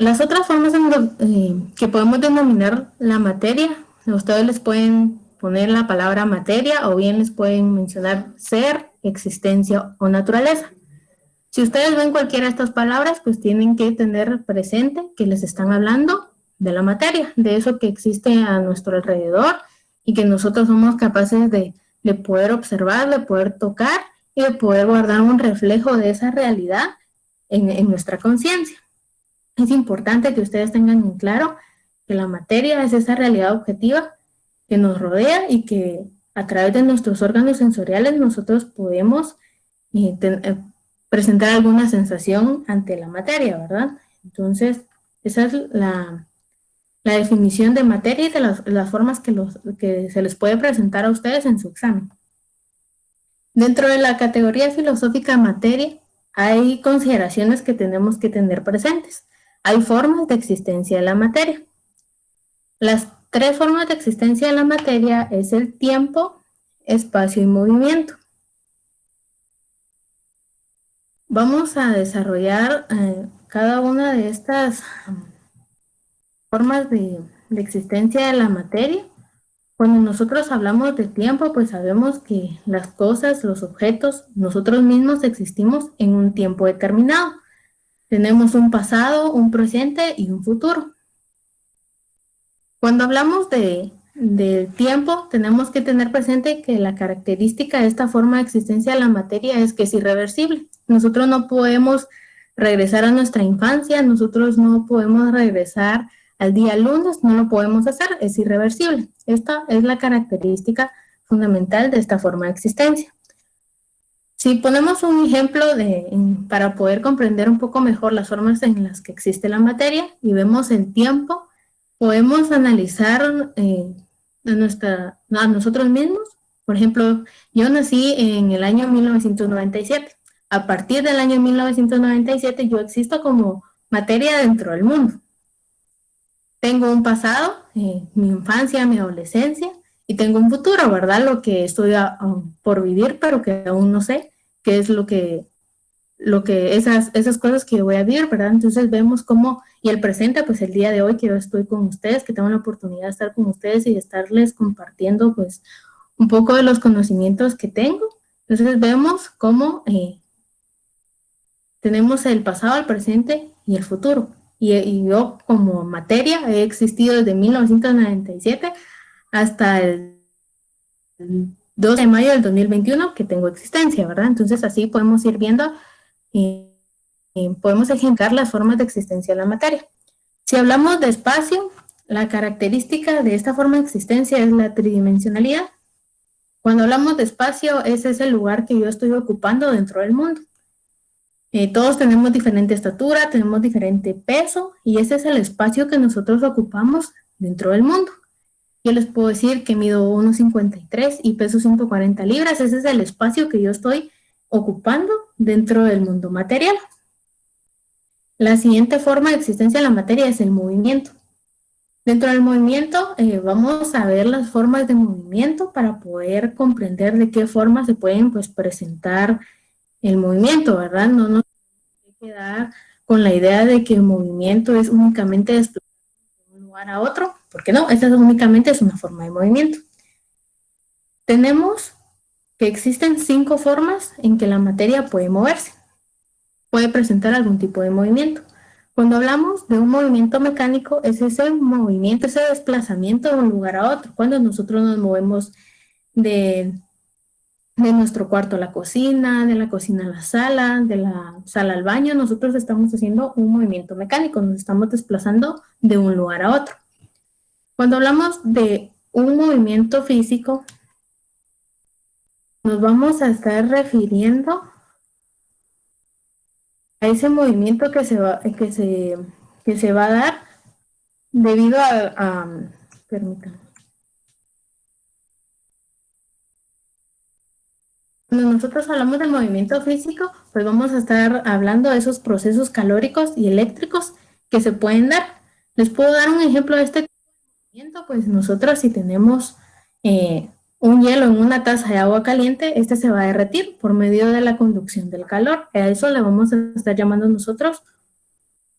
Las otras formas que podemos denominar la materia, ustedes les pueden poner la palabra materia o bien les pueden mencionar ser, existencia o naturaleza. Si ustedes ven cualquiera de estas palabras, pues tienen que tener presente que les están hablando de la materia, de eso que existe a nuestro alrededor y que nosotros somos capaces de poder observar, de poder tocar y de poder guardar un reflejo de esa realidad en nuestra conciencia. Es importante que ustedes tengan en claro que la materia es esa realidad objetiva que nos rodea y que a través de nuestros órganos sensoriales nosotros podemos eh, presentar alguna sensación ante la materia, ¿verdad? Entonces, esa es la definición de materia y de las formas que se les puede presentar a ustedes en su examen. Dentro de la categoría filosófica materia, hay consideraciones que tenemos que tener presentes. Hay formas de existencia de la materia. Las tres formas de existencia de la materia es el tiempo, espacio y movimiento. Vamos a desarrollar cada una de estas formas de existencia de la materia. Cuando nosotros hablamos de tiempo, pues sabemos que las cosas, los objetos, nosotros mismos existimos en un tiempo determinado. Tenemos un pasado, un presente y un futuro. Cuando hablamos del tiempo, tenemos que tener presente que la característica de esta forma de existencia de la materia es que es irreversible. Nosotros no podemos regresar a nuestra infancia, nosotros no podemos regresar al día lunes, no lo podemos hacer, es irreversible. Esta es la característica fundamental de esta forma de existencia. Si ponemos un ejemplo para poder comprender un poco mejor las formas en las que existe la materia y vemos el tiempo, podemos analizar a nosotros mismos. Por ejemplo, yo nací en el año 1997. A partir del año 1997 yo existo como materia dentro del mundo. Tengo un pasado, mi infancia, mi adolescencia, y tengo un futuro, ¿verdad? Lo que estoy por vivir, pero que aún no sé qué es esas cosas que yo voy a vivir, ¿verdad? Entonces vemos cómo, y el presente, pues el día de hoy que yo estoy con ustedes, que tengo la oportunidad de estar con ustedes y de estarles compartiendo, pues, un poco de los conocimientos que tengo. Entonces vemos cómo tenemos el pasado, el presente y el futuro. Y yo como materia he existido desde 1997 hasta el 12 de mayo del 2021 que tengo existencia, ¿verdad? Entonces así podemos ir viendo podemos ejemplar las formas de existencia de la materia. Si hablamos de espacio, la característica de esta forma de existencia es la tridimensionalidad. Cuando hablamos de espacio, ese es el lugar que yo estoy ocupando dentro del mundo. Todos tenemos diferente estatura, tenemos diferente peso y ese es el espacio que nosotros ocupamos dentro del mundo. Yo les puedo decir que mido 1,53 y peso 140 libras. Ese es el espacio que yo estoy ocupando dentro del mundo material. La siguiente forma de existencia de la materia es el movimiento. Dentro del movimiento vamos a ver las formas de movimiento para poder comprender de qué forma se pueden pues, presentar el movimiento, ¿verdad? No nos hay que quedar con la idea de que el movimiento es únicamente desplazar de un lugar a otro, porque no, esta únicamente es una forma de movimiento. Tenemos que existen 5 formas en que la materia puede moverse, puede presentar algún tipo de movimiento. Cuando hablamos de un movimiento mecánico, es ese movimiento, ese desplazamiento de un lugar a otro. Cuando nosotros nos movemos de nuestro cuarto a la cocina, de la cocina a la sala al baño, nosotros estamos haciendo un movimiento mecánico, nos estamos desplazando de un lugar a otro. Cuando hablamos de un movimiento físico, nos vamos a estar refiriendo a ese movimiento que se va a dar debido permítanme. Cuando nosotros hablamos del movimiento físico, pues vamos a estar hablando de esos procesos calóricos y eléctricos que se pueden dar. Les puedo dar un ejemplo de este movimiento, pues nosotros si tenemos un hielo en una taza de agua caliente, este se va a derretir por medio de la conducción del calor. A eso le vamos a estar llamando nosotros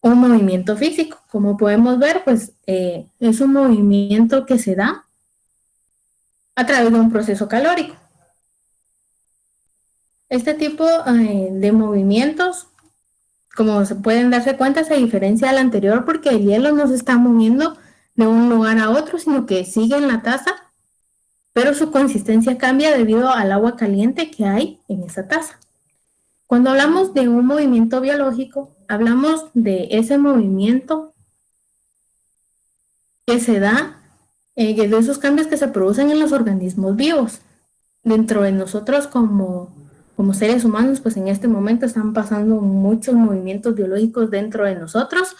Un movimiento físico, como podemos ver, pues es un movimiento que se da a través de un proceso calórico. Este tipo de movimientos, como se pueden darse cuenta, se diferencia del anterior porque el hielo no se está moviendo de un lugar a otro, sino que sigue en la taza, pero su consistencia cambia debido al agua caliente que hay en esa taza. Cuando hablamos de un movimiento biológico, hablamos de ese movimiento que se da, de esos cambios que se producen en los organismos vivos. Dentro de nosotros como seres humanos, pues en este momento están pasando muchos movimientos biológicos dentro de nosotros,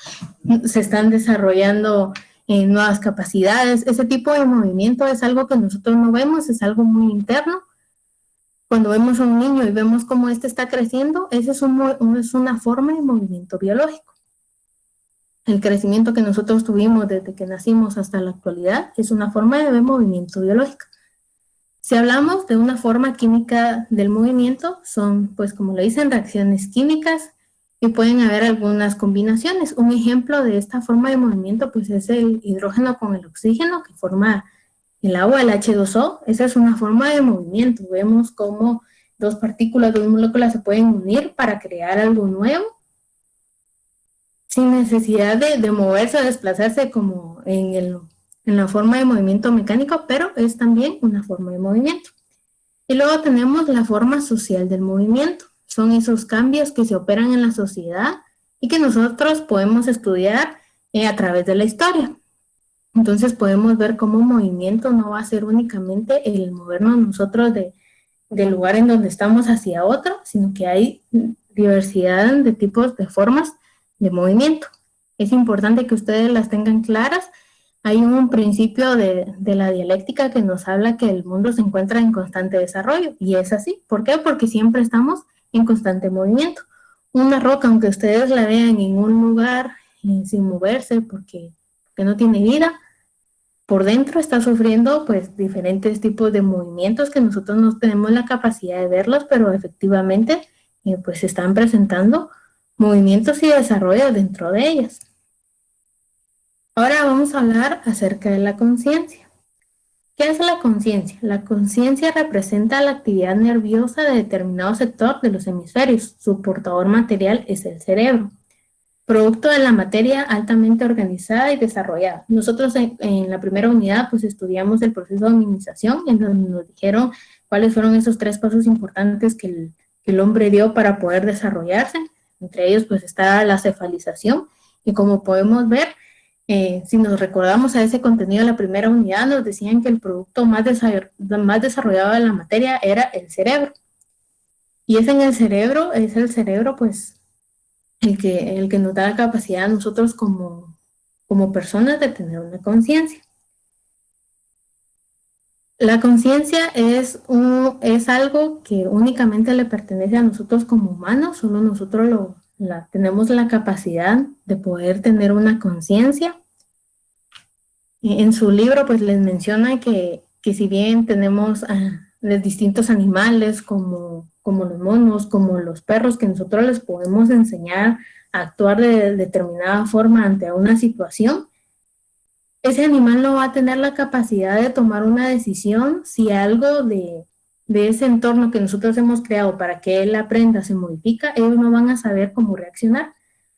se están desarrollando nuevas capacidades. Ese tipo de movimiento es algo que nosotros no vemos, es algo muy interno. Cuando vemos a un niño y vemos cómo éste está creciendo, esa es una forma de movimiento biológico. El crecimiento que nosotros tuvimos desde que nacimos hasta la actualidad es una forma de movimiento biológico. Si hablamos de una forma química del movimiento, son, pues como lo dicen, reacciones químicas y pueden haber algunas combinaciones. Un ejemplo de esta forma de movimiento, pues es el hidrógeno con el oxígeno que forma el agua, el H2O. Esa es una forma de movimiento. Vemos cómo dos partículas, dos moléculas se pueden unir para crear algo nuevo sin necesidad de moverse o desplazarse como en la forma de movimiento mecánico, pero es también una forma de movimiento. Y luego tenemos la forma social del movimiento. Son esos cambios que se operan en la sociedad y que nosotros podemos estudiar a través de la historia. Entonces podemos ver cómo un movimiento no va a ser únicamente el movernos nosotros del lugar en donde estamos hacia otro, sino que hay diversidad de tipos de formas de movimiento. Es importante que ustedes las tengan claras. Hay un principio de la dialéctica que nos habla que el mundo se encuentra en constante desarrollo, y es así. ¿Por qué? Porque siempre estamos en constante movimiento. Una roca, aunque ustedes la vean en un lugar sin moverse porque no tiene vida, por dentro está sufriendo pues diferentes tipos de movimientos que nosotros no tenemos la capacidad de verlos, pero efectivamente pues se están presentando movimientos y desarrollo dentro de ellas. Ahora vamos a hablar acerca de la conciencia. ¿Qué es la conciencia? La conciencia representa la actividad nerviosa de determinado sector de los hemisferios. Su portador material es el cerebro, producto de la materia altamente organizada y desarrollada. Nosotros en la primera unidad pues estudiamos el proceso de hominización, en donde nos dijeron cuáles fueron esos 3 pasos importantes que el hombre dio para poder desarrollarse. Entre ellos pues está la cefalización, y como podemos ver, si nos recordamos a ese contenido de la primera unidad, nos decían que el producto más desarrollado de la materia era el cerebro. Y es el cerebro pues el que nos da la capacidad a nosotros como personas de tener una conciencia. La conciencia es algo que únicamente le pertenece a nosotros como humanos, solo nosotros tenemos la capacidad de poder tener una conciencia. En su libro pues les menciona que si bien tenemos los distintos animales como los monos, como los perros, que nosotros les podemos enseñar a actuar de determinada forma ante una situación, ese animal no va a tener la capacidad de tomar una decisión si algo de ese entorno que nosotros hemos creado para que él aprenda se modifica. Ellos no van a saber cómo reaccionar.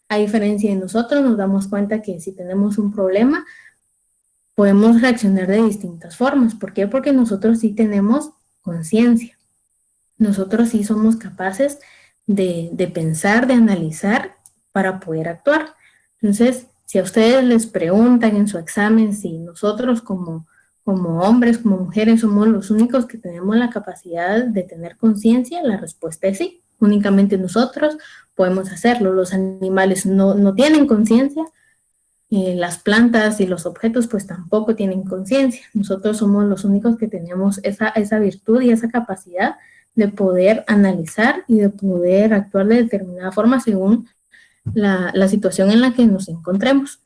A diferencia de nosotros, nos damos cuenta que si tenemos un problema, podemos reaccionar de distintas formas. ¿Por qué? Porque nosotros sí tenemos conciencia. Nosotros sí somos capaces de pensar, de analizar para poder actuar. Entonces, si a ustedes les preguntan en su examen si nosotros como hombres, como mujeres, somos los únicos que tenemos la capacidad de tener conciencia, la respuesta es sí. Únicamente nosotros podemos hacerlo. Los animales no tienen conciencia. Las plantas y los objetos pues tampoco tienen conciencia. Nosotros somos los únicos que tenemos esa virtud y esa capacidad de poder analizar y de poder actuar de determinada forma según la situación en la que nos encontremos.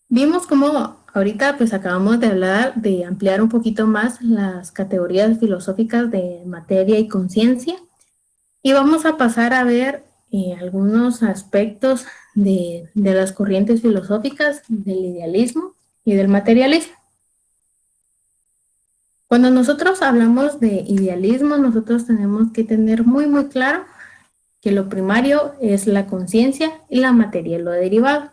Vimos cómo ahorita pues acabamos de hablar de ampliar un poquito más las categorías filosóficas de materia y conciencia, y vamos a pasar a ver algunos aspectos de las corrientes filosóficas del idealismo y del materialismo. Cuando nosotros hablamos de idealismo, nosotros tenemos que tener muy claro que lo primario es la conciencia y la materia, lo derivado.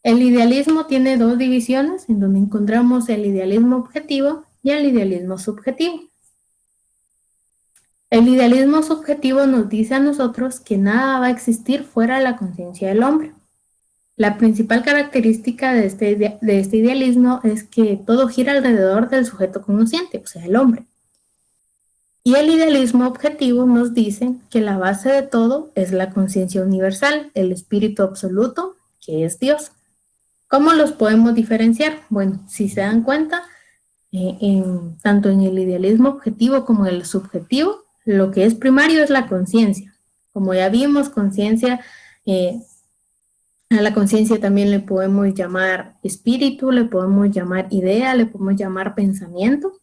El idealismo tiene dos divisiones, en donde encontramos el idealismo objetivo y el idealismo subjetivo. El idealismo subjetivo nos dice a nosotros que nada va a existir fuera de la conciencia del hombre. La principal característica de este idealismo es que todo gira alrededor del sujeto consciente, o sea, el hombre. Y el idealismo objetivo nos dice que la base de todo es la conciencia universal, el espíritu absoluto, que es Dios. ¿Cómo los podemos diferenciar? Bueno, si se dan cuenta, tanto en el idealismo objetivo como en el subjetivo, lo que es primario es la conciencia. Como ya vimos, conciencia, a la conciencia también le podemos llamar espíritu, le podemos llamar idea, le podemos llamar pensamiento.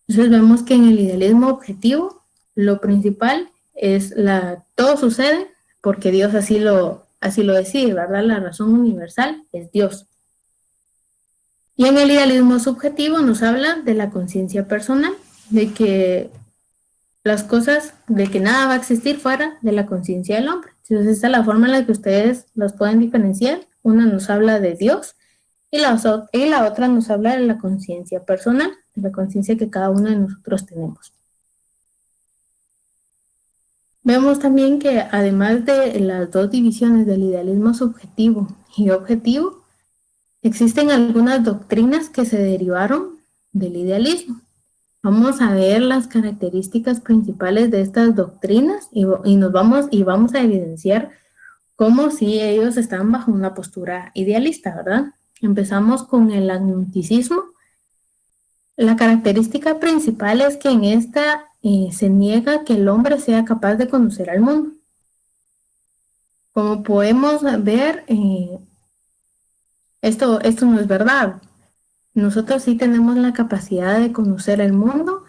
Entonces vemos que en el idealismo objetivo, lo principal es todo sucede porque Dios así lo decide, ¿verdad? La razón universal es Dios. Y en el idealismo subjetivo nos habla de la conciencia personal, de que las cosas, de que nada va a existir fuera de la conciencia del hombre. Entonces esta es la forma en la que ustedes los pueden diferenciar. Una nos habla de Dios y la otra nos habla de la conciencia personal, de la conciencia que cada uno de nosotros tenemos. Vemos también que además de las dos divisiones del idealismo subjetivo y objetivo, existen algunas doctrinas que se derivaron del idealismo. Vamos a ver las características principales de estas doctrinas y vamos a evidenciar cómo si ellos están bajo una postura idealista, ¿verdad? Empezamos con el agnosticismo. La característica principal es que en esta se niega que el hombre sea capaz de conocer al mundo. Como podemos ver, esto no es verdad. Nosotros sí tenemos la capacidad de conocer el mundo,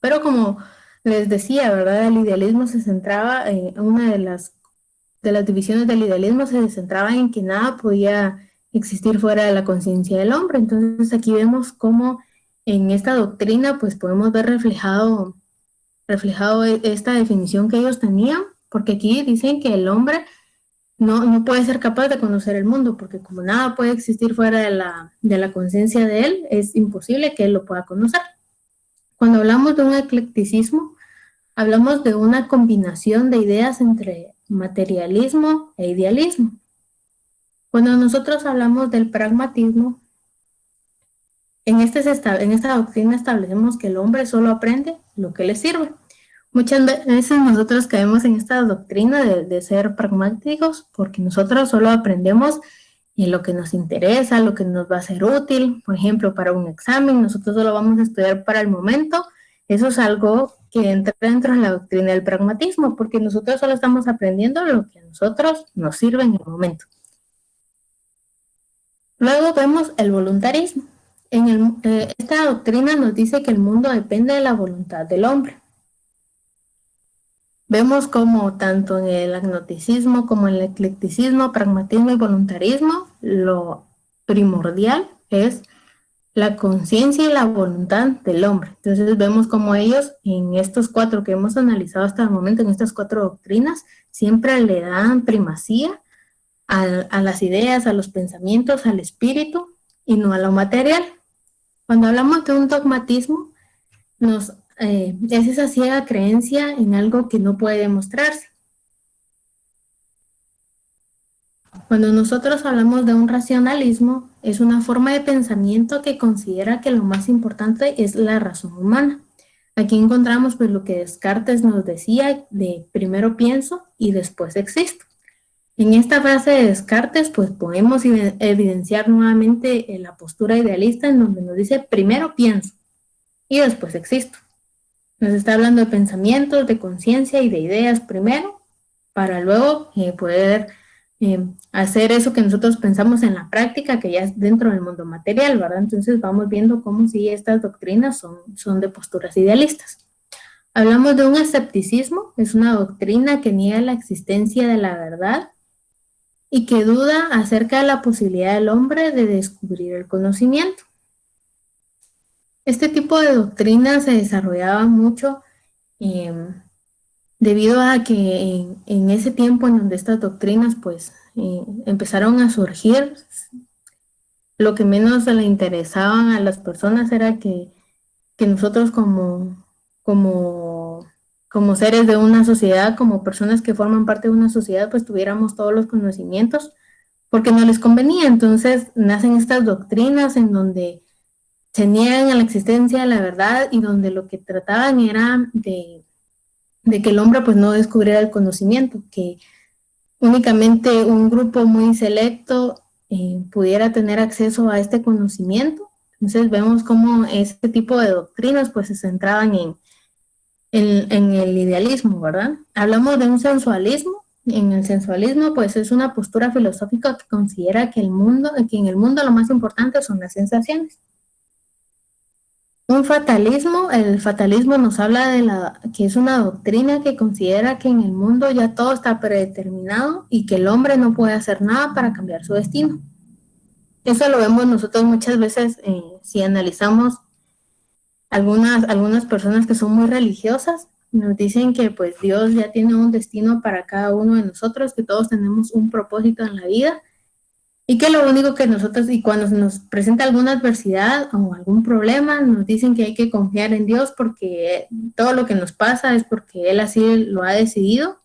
pero como les decía, ¿verdad? El idealismo se centraba, una de las divisiones del idealismo se centraba en que nada podía existir fuera de la conciencia del hombre. Entonces aquí vemos cómo en esta doctrina pues podemos ver reflejado esta definición que ellos tenían, porque aquí dicen que el hombre no puede ser capaz de conocer el mundo, porque como nada puede existir fuera de la conciencia de él, es imposible que él lo pueda conocer. Cuando hablamos de un eclecticismo, hablamos de una combinación de ideas entre materialismo e idealismo. Cuando nosotros hablamos del pragmatismo, en esta doctrina establecemos que el hombre solo aprende lo que le sirve. Muchas veces nosotros caemos en esta doctrina de ser pragmáticos porque nosotros solo aprendemos en lo que nos interesa, lo que nos va a ser útil. Por ejemplo, para un examen, nosotros solo vamos a estudiar para el momento. Eso es algo que entra dentro de la doctrina del pragmatismo, porque nosotros solo estamos aprendiendo lo que a nosotros nos sirve en el momento. Luego vemos el voluntarismo. Esta doctrina nos dice que el mundo depende de la voluntad del hombre. Vemos como tanto en el agnosticismo como en el eclecticismo, pragmatismo y voluntarismo, lo primordial es la conciencia y la voluntad del hombre. Entonces vemos como ellos en estos cuatro que hemos analizado hasta el momento, en estas cuatro doctrinas, siempre le dan primacía a las ideas, a los pensamientos, al espíritu y no a lo material. Cuando hablamos de un dogmatismo, es esa ciega creencia en algo que no puede demostrarse. Cuando nosotros hablamos de un racionalismo, es una forma de pensamiento que considera que lo más importante es la razón humana. Aquí encontramos pues lo que Descartes nos decía de primero pienso y después existo. En esta frase de Descartes pues podemos evidenciar nuevamente la postura idealista en donde nos dice primero pienso y después existo. Nos está hablando de pensamientos, de conciencia y de ideas primero, para luego poder hacer eso que nosotros pensamos en la práctica, que ya es dentro del mundo material, ¿verdad? Entonces vamos viendo cómo sí estas doctrinas son de posturas idealistas. Hablamos de un escepticismo, es una doctrina que niega la existencia de la verdad y que duda acerca de la posibilidad del hombre de descubrir el conocimiento. Este tipo de doctrina se desarrollaba mucho eh, debido a que en ese tiempo en donde estas doctrinas pues empezaron a surgir, lo que menos le interesaban a las personas era que nosotros como, como seres de una sociedad, como personas que forman parte de una sociedad, pues tuviéramos todos los conocimientos, porque no les convenía. Entonces nacen estas doctrinas en donde se niegan a la existencia de la verdad y donde lo que trataban era de que el hombre pues no descubriera el conocimiento, que únicamente un grupo muy selecto pudiera tener acceso a este conocimiento. Entonces vemos cómo este tipo de doctrinas pues se centraban en el idealismo, ¿verdad? Hablamos de un sensualismo. En el sensualismo pues es una postura filosófica que considera que en el mundo lo más importante son las sensaciones. Un fatalismo, el fatalismo nos habla de que es una doctrina que considera que en el mundo ya todo está predeterminado y que el hombre no puede hacer nada para cambiar su destino. Eso lo vemos nosotros muchas veces si analizamos algunas personas que son muy religiosas, nos dicen que pues Dios ya tiene un destino para cada uno de nosotros, que todos tenemos un propósito en la vida y que lo único que nosotros, y cuando se nos presenta alguna adversidad o algún problema, nos dicen que hay que confiar en Dios porque todo lo que nos pasa es porque Él así lo ha decidido.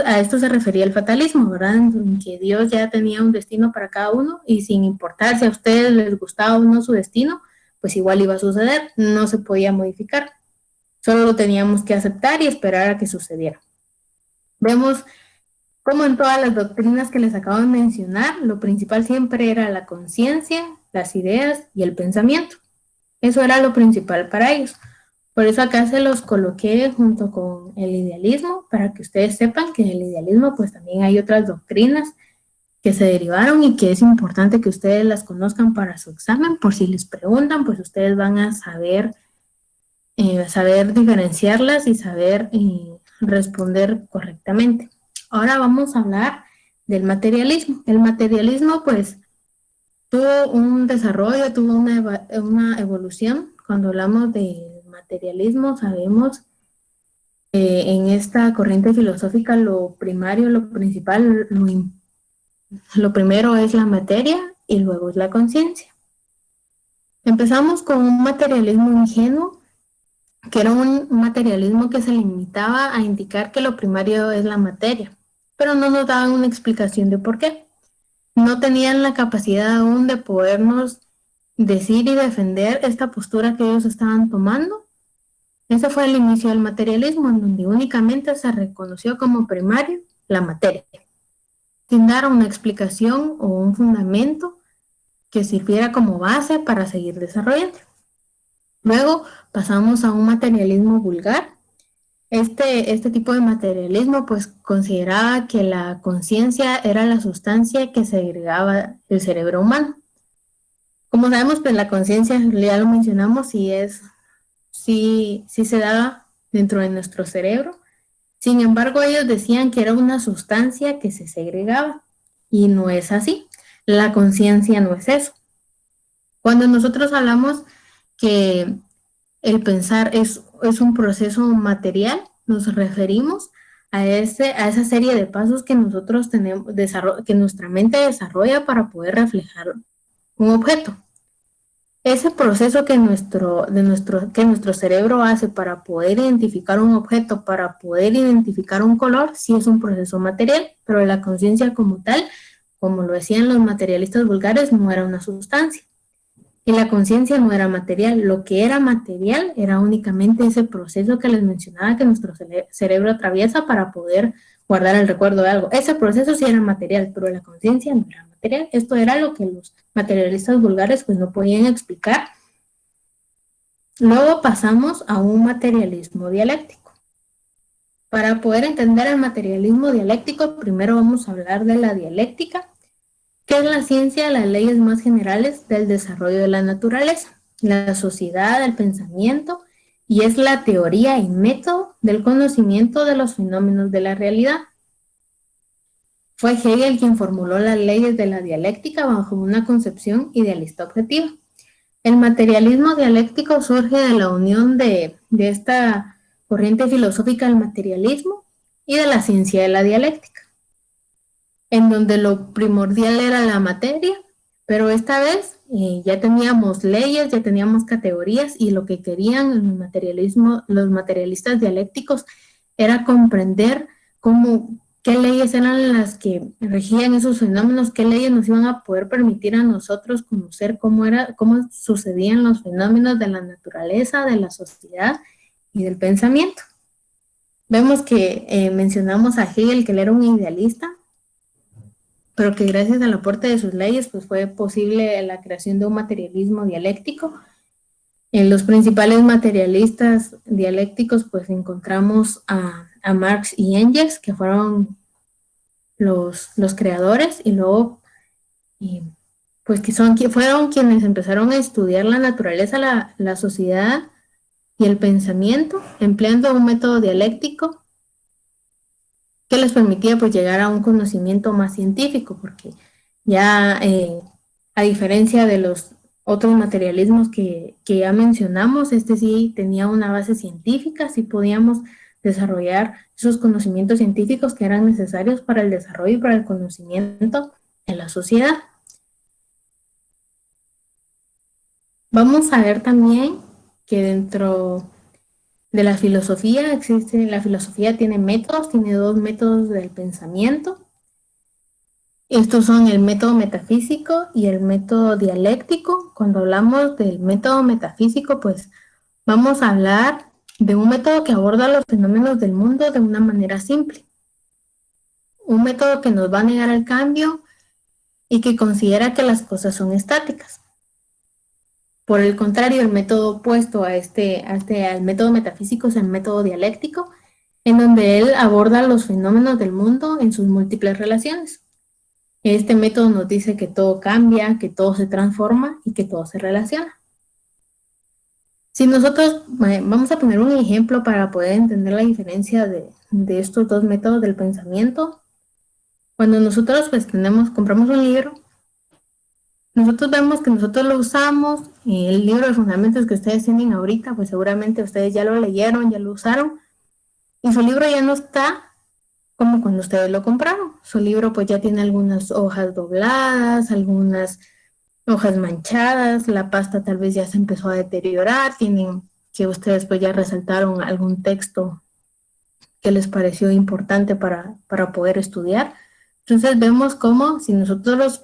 A esto se refería el fatalismo, ¿verdad? En que Dios ya tenía un destino para cada uno y sin importar si a ustedes les gustaba o no su destino, pues igual iba a suceder, no se podía modificar. Solo lo teníamos que aceptar y esperar a que sucediera. Vemos como en todas las doctrinas que les acabo de mencionar, lo principal siempre era la conciencia, las ideas y el pensamiento. Eso era lo principal para ellos. Por eso acá se los coloqué junto con el idealismo, para que ustedes sepan que en el idealismo pues también hay otras doctrinas que se derivaron y que es importante que ustedes las conozcan para su examen. Por si les preguntan, pues ustedes van a saber diferenciarlas y saber responder correctamente. Ahora vamos a hablar del materialismo. El materialismo, pues, tuvo un desarrollo, tuvo una evolución. Cuando hablamos de materialismo, sabemos que en esta corriente filosófica lo primario, lo principal, lo primero es la materia y luego es la conciencia. Empezamos con un materialismo ingenuo, que era un materialismo que se limitaba a indicar que lo primario es la materia, pero no nos daban una explicación de por qué. No tenían la capacidad aún de podernos decir y defender esta postura que ellos estaban tomando. Ese fue el inicio del materialismo, en donde únicamente se reconoció como primario la materia, sin dar una explicación o un fundamento que sirviera como base para seguir desarrollando. Luego pasamos a un materialismo vulgar. Este tipo de materialismo pues consideraba que la conciencia era la sustancia que segregaba el cerebro humano. Como sabemos, pues la conciencia, ya lo mencionamos, sí se da dentro de nuestro cerebro. Sin embargo, ellos decían que era una sustancia que se segregaba y no es así. La conciencia no es eso. Cuando nosotros hablamos que el pensar es un proceso material, nos referimos a esa serie de pasos que nosotros tenemos, que nuestra mente desarrolla para poder reflejar un objeto. Ese proceso que nuestro cerebro hace para poder identificar un objeto, para poder identificar un color, sí es un proceso material, pero la conciencia como tal, como lo decían los materialistas vulgares, no era una sustancia. Y la conciencia no era material. Lo que era material era únicamente ese proceso que les mencionaba que nuestro cerebro atraviesa para poder guardar el recuerdo de algo. Ese proceso sí era material, pero la conciencia no era material. Esto era lo que los materialistas vulgares pues no podían explicar. Luego pasamos a un materialismo dialéctico. Para poder entender el materialismo dialéctico, primero vamos a hablar de la dialéctica, que es la ciencia de las leyes más generales del desarrollo de la naturaleza, la sociedad, el pensamiento y es la teoría y método del conocimiento de los fenómenos de la realidad. Fue Hegel quien formuló las leyes de la dialéctica bajo una concepción idealista objetiva. El materialismo dialéctico surge de la unión de esta corriente filosófica del materialismo y de la ciencia de la dialéctica, en donde lo primordial era la materia, pero esta vez ya teníamos leyes, ya teníamos categorías, y lo que querían los materialistas dialécticos era comprender qué leyes eran las que regían esos fenómenos, qué leyes nos iban a poder permitir a nosotros conocer cómo sucedían los fenómenos de la naturaleza, de la sociedad y del pensamiento. Vemos que mencionamos a Hegel, que él era un idealista, pero que gracias al aporte de sus leyes pues fue posible la creación de un materialismo dialéctico. En los principales materialistas dialécticos pues encontramos a Marx y Engels, que fueron los creadores, y luego pues fueron quienes empezaron a estudiar la naturaleza, la sociedad y el pensamiento, empleando un método dialéctico que les permitía pues llegar a un conocimiento más científico, porque ya a diferencia de los otros materialismos que ya mencionamos, este sí tenía una base científica, sí podíamos desarrollar esos conocimientos científicos que eran necesarios para el desarrollo y para el conocimiento de la sociedad. Vamos a ver también que dentro de la filosofía la filosofía tiene métodos, tiene dos métodos del pensamiento. Estos son el método metafísico y el método dialéctico. Cuando hablamos del método metafísico, pues vamos a hablar de un método que aborda los fenómenos del mundo de una manera simple. Un método que nos va a negar el cambio y que considera que las cosas son estáticas. Por el contrario, el método opuesto al método metafísico es el método dialéctico, en donde él aborda los fenómenos del mundo en sus múltiples relaciones. Este método nos dice que todo cambia, que todo se transforma y que todo se relaciona. Si nosotros vamos a poner un ejemplo para poder entender la diferencia de estos dos métodos del pensamiento. Cuando nosotros pues compramos un libro, nosotros vemos que nosotros lo usamos, y el libro de fundamentos que ustedes tienen ahorita, pues seguramente ustedes ya lo leyeron, ya lo usaron, y su libro ya no está como cuando ustedes lo compraron. Su libro pues ya tiene algunas hojas dobladas, algunas hojas manchadas, la pasta tal vez ya se empezó a deteriorar, tienen que ustedes pues ya resaltaron algún texto que les pareció importante para poder estudiar. Entonces vemos cómo si nosotros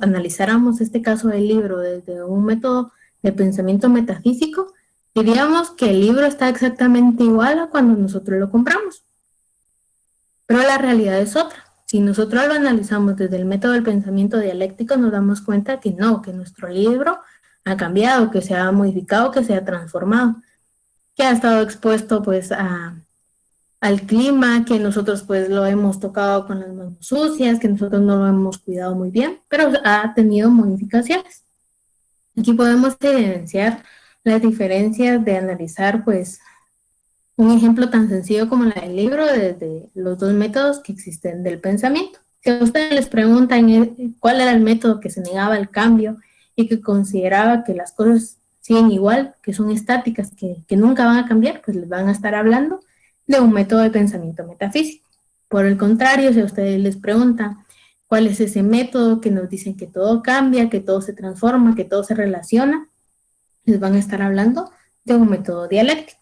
analizáramos este caso del libro desde un método de pensamiento metafísico, diríamos que el libro está exactamente igual a cuando nosotros lo compramos. Pero la realidad es otra. Si nosotros lo analizamos desde el método del pensamiento dialéctico, nos damos cuenta que no, que nuestro libro ha cambiado, que se ha modificado, que se ha transformado, que ha estado expuesto pues al clima, que nosotros pues lo hemos tocado con las manos sucias, que nosotros no lo hemos cuidado muy bien, pero ha tenido modificaciones. Aquí podemos evidenciar las diferencias de analizar pues un ejemplo tan sencillo como la del libro desde los dos métodos que existen del pensamiento. Si a ustedes les preguntan cuál era el método que se negaba al cambio y que consideraba que las cosas siguen igual, que son estáticas, que nunca van a cambiar, pues les van a estar hablando de un método de pensamiento metafísico. Por el contrario, si a ustedes les preguntan cuál es ese método que nos dice que todo cambia, que todo se transforma, que todo se relaciona, les van a estar hablando de un método dialéctico.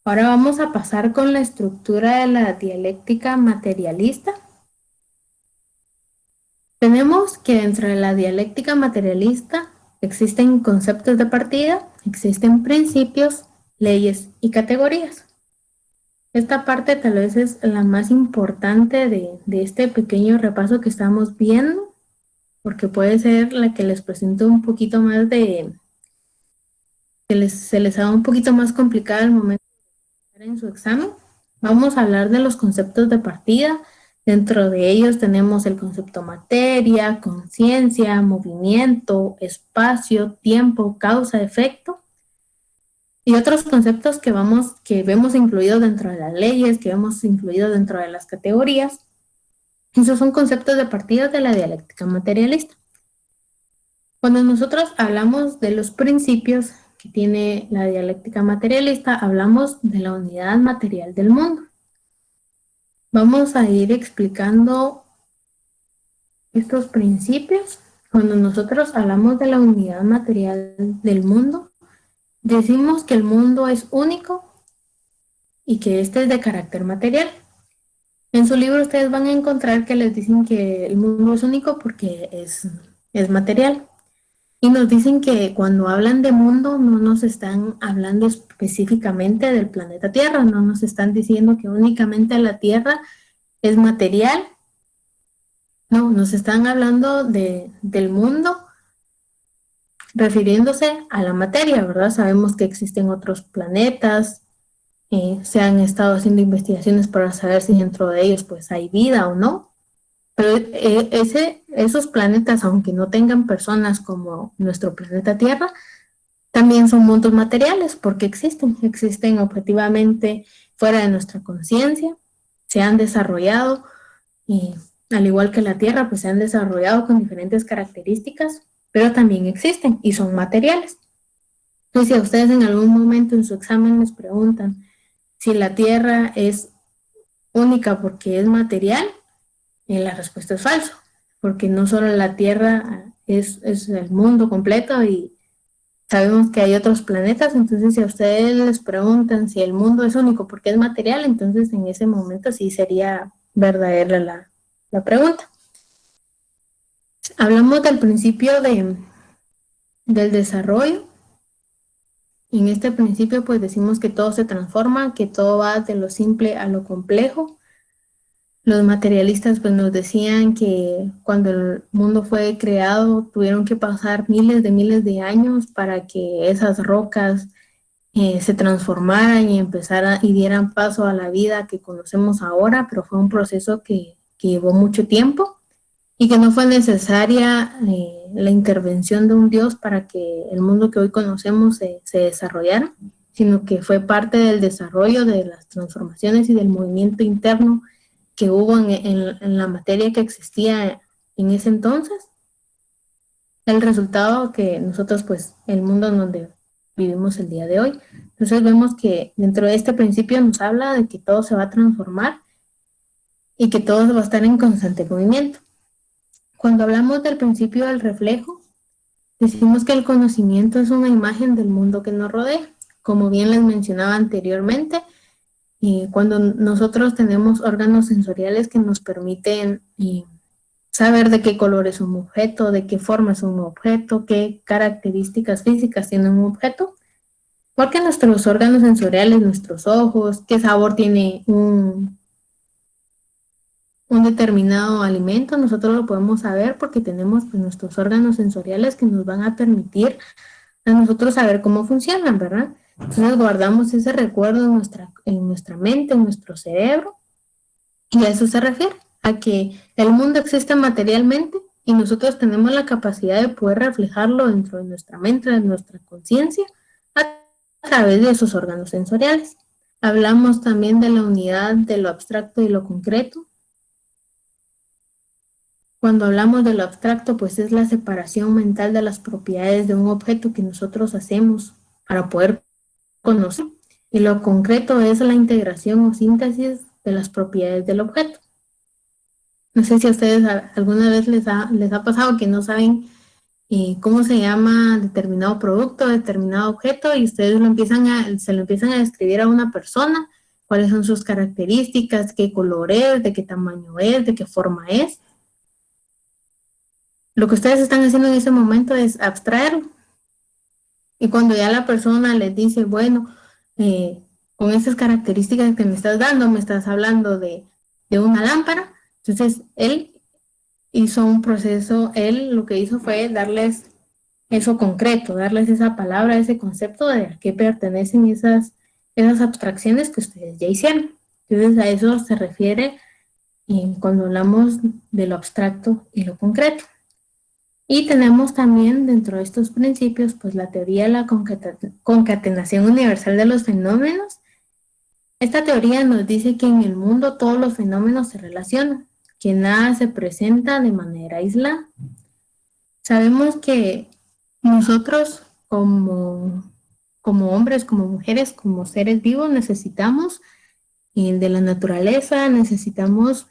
Ahora vamos a pasar con la estructura de la dialéctica materialista. Tenemos que dentro de la dialéctica materialista existen conceptos de partida, existen principios, leyes y categorías. Esta parte tal vez es la más importante de este pequeño repaso que estamos viendo, porque puede ser la que les presento un poquito más se les haga un poquito más complicada al momento de estar en su examen. Vamos a hablar de los conceptos de partida, Dentro de ellos tenemos el concepto materia, conciencia, movimiento, espacio, tiempo, causa, efecto y otros conceptos que vemos incluidos dentro de las leyes, que vemos incluidos dentro de las categorías. Esos son conceptos de partida de la dialéctica materialista. Cuando nosotros hablamos de los principios que tiene la dialéctica materialista, hablamos de la unidad material del mundo. Vamos a ir explicando estos principios. Cuando nosotros hablamos de la unidad material del mundo, decimos que el mundo es único y que este es de carácter material. En su libro ustedes van a encontrar que les dicen que el mundo es único porque es material. Y nos dicen que cuando hablan de mundo no nos están hablando específicamente del planeta Tierra, no nos están diciendo que únicamente la Tierra es material. No, nos están hablando del mundo refiriéndose a la materia, ¿verdad? Sabemos que existen otros planetas, se han estado haciendo investigaciones para saber si dentro de ellos pues hay vida o no, pero esos planetas, aunque no tengan personas como nuestro planeta Tierra, también son mundos materiales porque existen objetivamente fuera de nuestra conciencia, se han desarrollado y al igual que la Tierra, pues se han desarrollado con diferentes características, pero también existen y son materiales. Entonces, si a ustedes en algún momento en su examen les preguntan si la Tierra es única porque es material, la respuesta es falso, porque no solo la Tierra es el mundo completo y sabemos que hay otros planetas. Entonces si a ustedes les preguntan si el mundo es único porque es material, entonces en ese momento sí sería verdadera la pregunta. Hablamos del principio del desarrollo. En este principio pues decimos que todo se transforma, que todo va de lo simple a lo complejo. Los materialistas pues nos decían que cuando el mundo fue creado tuvieron que pasar miles de años para que esas rocas se transformaran y dieran paso a la vida que conocemos ahora, pero fue un proceso que llevó mucho tiempo y que no fue necesaria la intervención de un Dios para que el mundo que hoy conocemos se desarrollara, sino que fue parte del desarrollo de las transformaciones y del movimiento interno que hubo en la materia que existía en ese entonces. El resultado que nosotros, pues, el mundo en donde vivimos el día de hoy. Entonces vemos que dentro de este principio nos habla de que todo se va a transformar y que todo va a estar en constante movimiento. Cuando hablamos del principio del reflejo, decimos que el conocimiento es una imagen del mundo que nos rodea. Como bien les mencionaba anteriormente, y cuando nosotros tenemos órganos sensoriales que nos permiten saber de qué color es un objeto, de qué forma es un objeto, qué características físicas tiene un objeto, porque nuestros órganos sensoriales, nuestros ojos, qué sabor tiene un determinado alimento, nosotros lo podemos saber porque tenemos pues, nuestros órganos sensoriales que nos van a permitir a nosotros saber cómo funcionan, ¿verdad? Entonces guardamos ese recuerdo en nuestra mente, en nuestro cerebro, y a eso se refiere, a que el mundo existe materialmente y nosotros tenemos la capacidad de poder reflejarlo dentro de nuestra mente, de nuestra conciencia, a través de esos órganos sensoriales. Hablamos también de la unidad de lo abstracto y lo concreto. Cuando hablamos de lo abstracto, pues es la separación mental de las propiedades de un objeto que nosotros hacemos para poder conocer. Y lo concreto es la integración o síntesis de las propiedades del objeto. No sé si a ustedes alguna vez les ha pasado que no saben cómo se llama determinado producto, determinado objeto, y ustedes se lo empiezan a describir a una persona, cuáles son sus características, qué color es, de qué tamaño es, de qué forma es. Lo que ustedes están haciendo en ese momento es abstraerlo. Y cuando ya la persona les dice, bueno, con esas características que me estás dando, me estás hablando de una lámpara, entonces él hizo un proceso, él lo que hizo fue darles eso concreto, darles esa palabra, ese concepto de a qué pertenecen esas abstracciones que ustedes ya hicieron. Entonces a eso se refiere cuando hablamos de lo abstracto y lo concreto. Y tenemos también dentro de estos principios, pues la teoría de la concatenación universal de los fenómenos. Esta teoría nos dice que en el mundo todos los fenómenos se relacionan, que nada se presenta de manera aislada. Sabemos que nosotros como hombres, como mujeres, como seres vivos, necesitamos de la naturaleza, necesitamos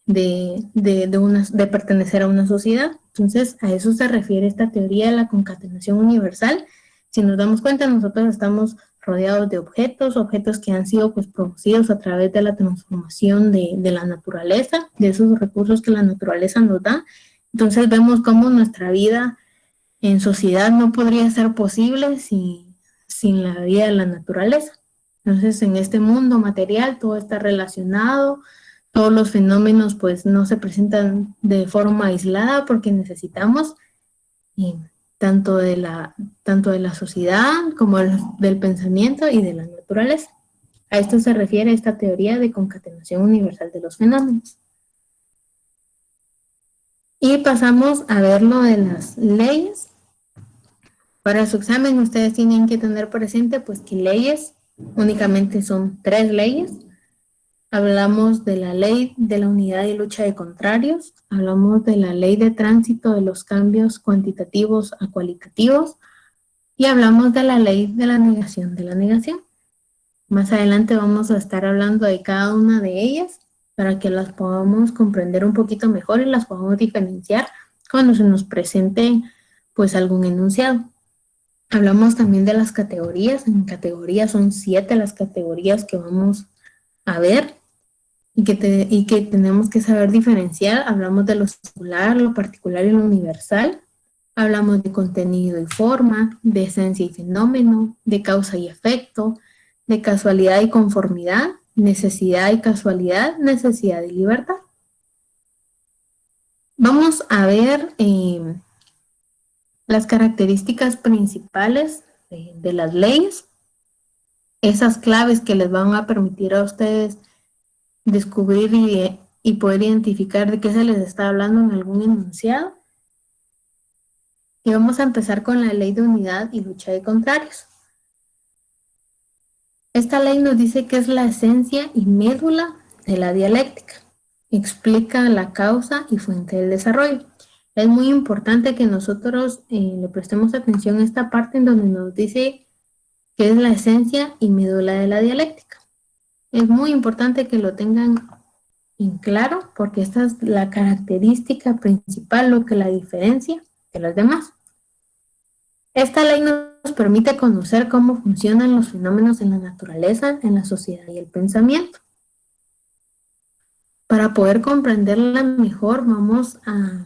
de pertenecer a una sociedad. Entonces, a eso se refiere esta teoría de la concatenación universal. Si nos damos cuenta, nosotros estamos rodeados de objetos que han sido pues producidos a través de la transformación de la naturaleza, de esos recursos que la naturaleza nos da. Entonces vemos cómo nuestra vida en sociedad no podría ser posible sin la vida de la naturaleza. Entonces, en este mundo material todo está relacionado, todos los fenómenos pues no se presentan de forma aislada porque necesitamos tanto de la sociedad como del pensamiento y de la naturaleza. A esto se refiere esta teoría de concatenación universal de los fenómenos. Y pasamos a ver lo de las leyes. Para su examen ustedes tienen que tener presente pues que leyes únicamente son 3 leyes. Hablamos de la ley de la unidad y lucha de contrarios, hablamos de la ley de tránsito de los cambios cuantitativos a cualitativos y hablamos de la ley de la negación de la negación. Más adelante vamos a estar hablando de cada una de ellas para que las podamos comprender un poquito mejor y las podamos diferenciar cuando se nos presente pues algún enunciado. Hablamos también de las categorías. En categorías son 7 las categorías que vamos a ver y que tenemos que saber diferenciar. Hablamos de lo singular, lo particular y lo universal. Hablamos de contenido y forma, de esencia y fenómeno, de causa y efecto, de casualidad y conformidad, necesidad y casualidad, necesidad y libertad. Vamos a ver las características principales de las leyes, esas claves que les van a permitir a ustedes descubrir y poder identificar de qué se les está hablando en algún enunciado. Y vamos a empezar con la ley de unidad y lucha de contrarios. Esta ley nos dice que es la esencia y médula de la dialéctica. Explica la causa y fuente del desarrollo. Es muy importante que nosotros le prestemos atención a esta parte en donde nos dice que es la esencia y médula de la dialéctica. Es muy importante que lo tengan en claro porque esta es la característica principal, lo que la diferencia de las demás. Esta ley nos permite conocer cómo funcionan los fenómenos en la naturaleza, en la sociedad y el pensamiento. Para poder comprenderla mejor, vamos a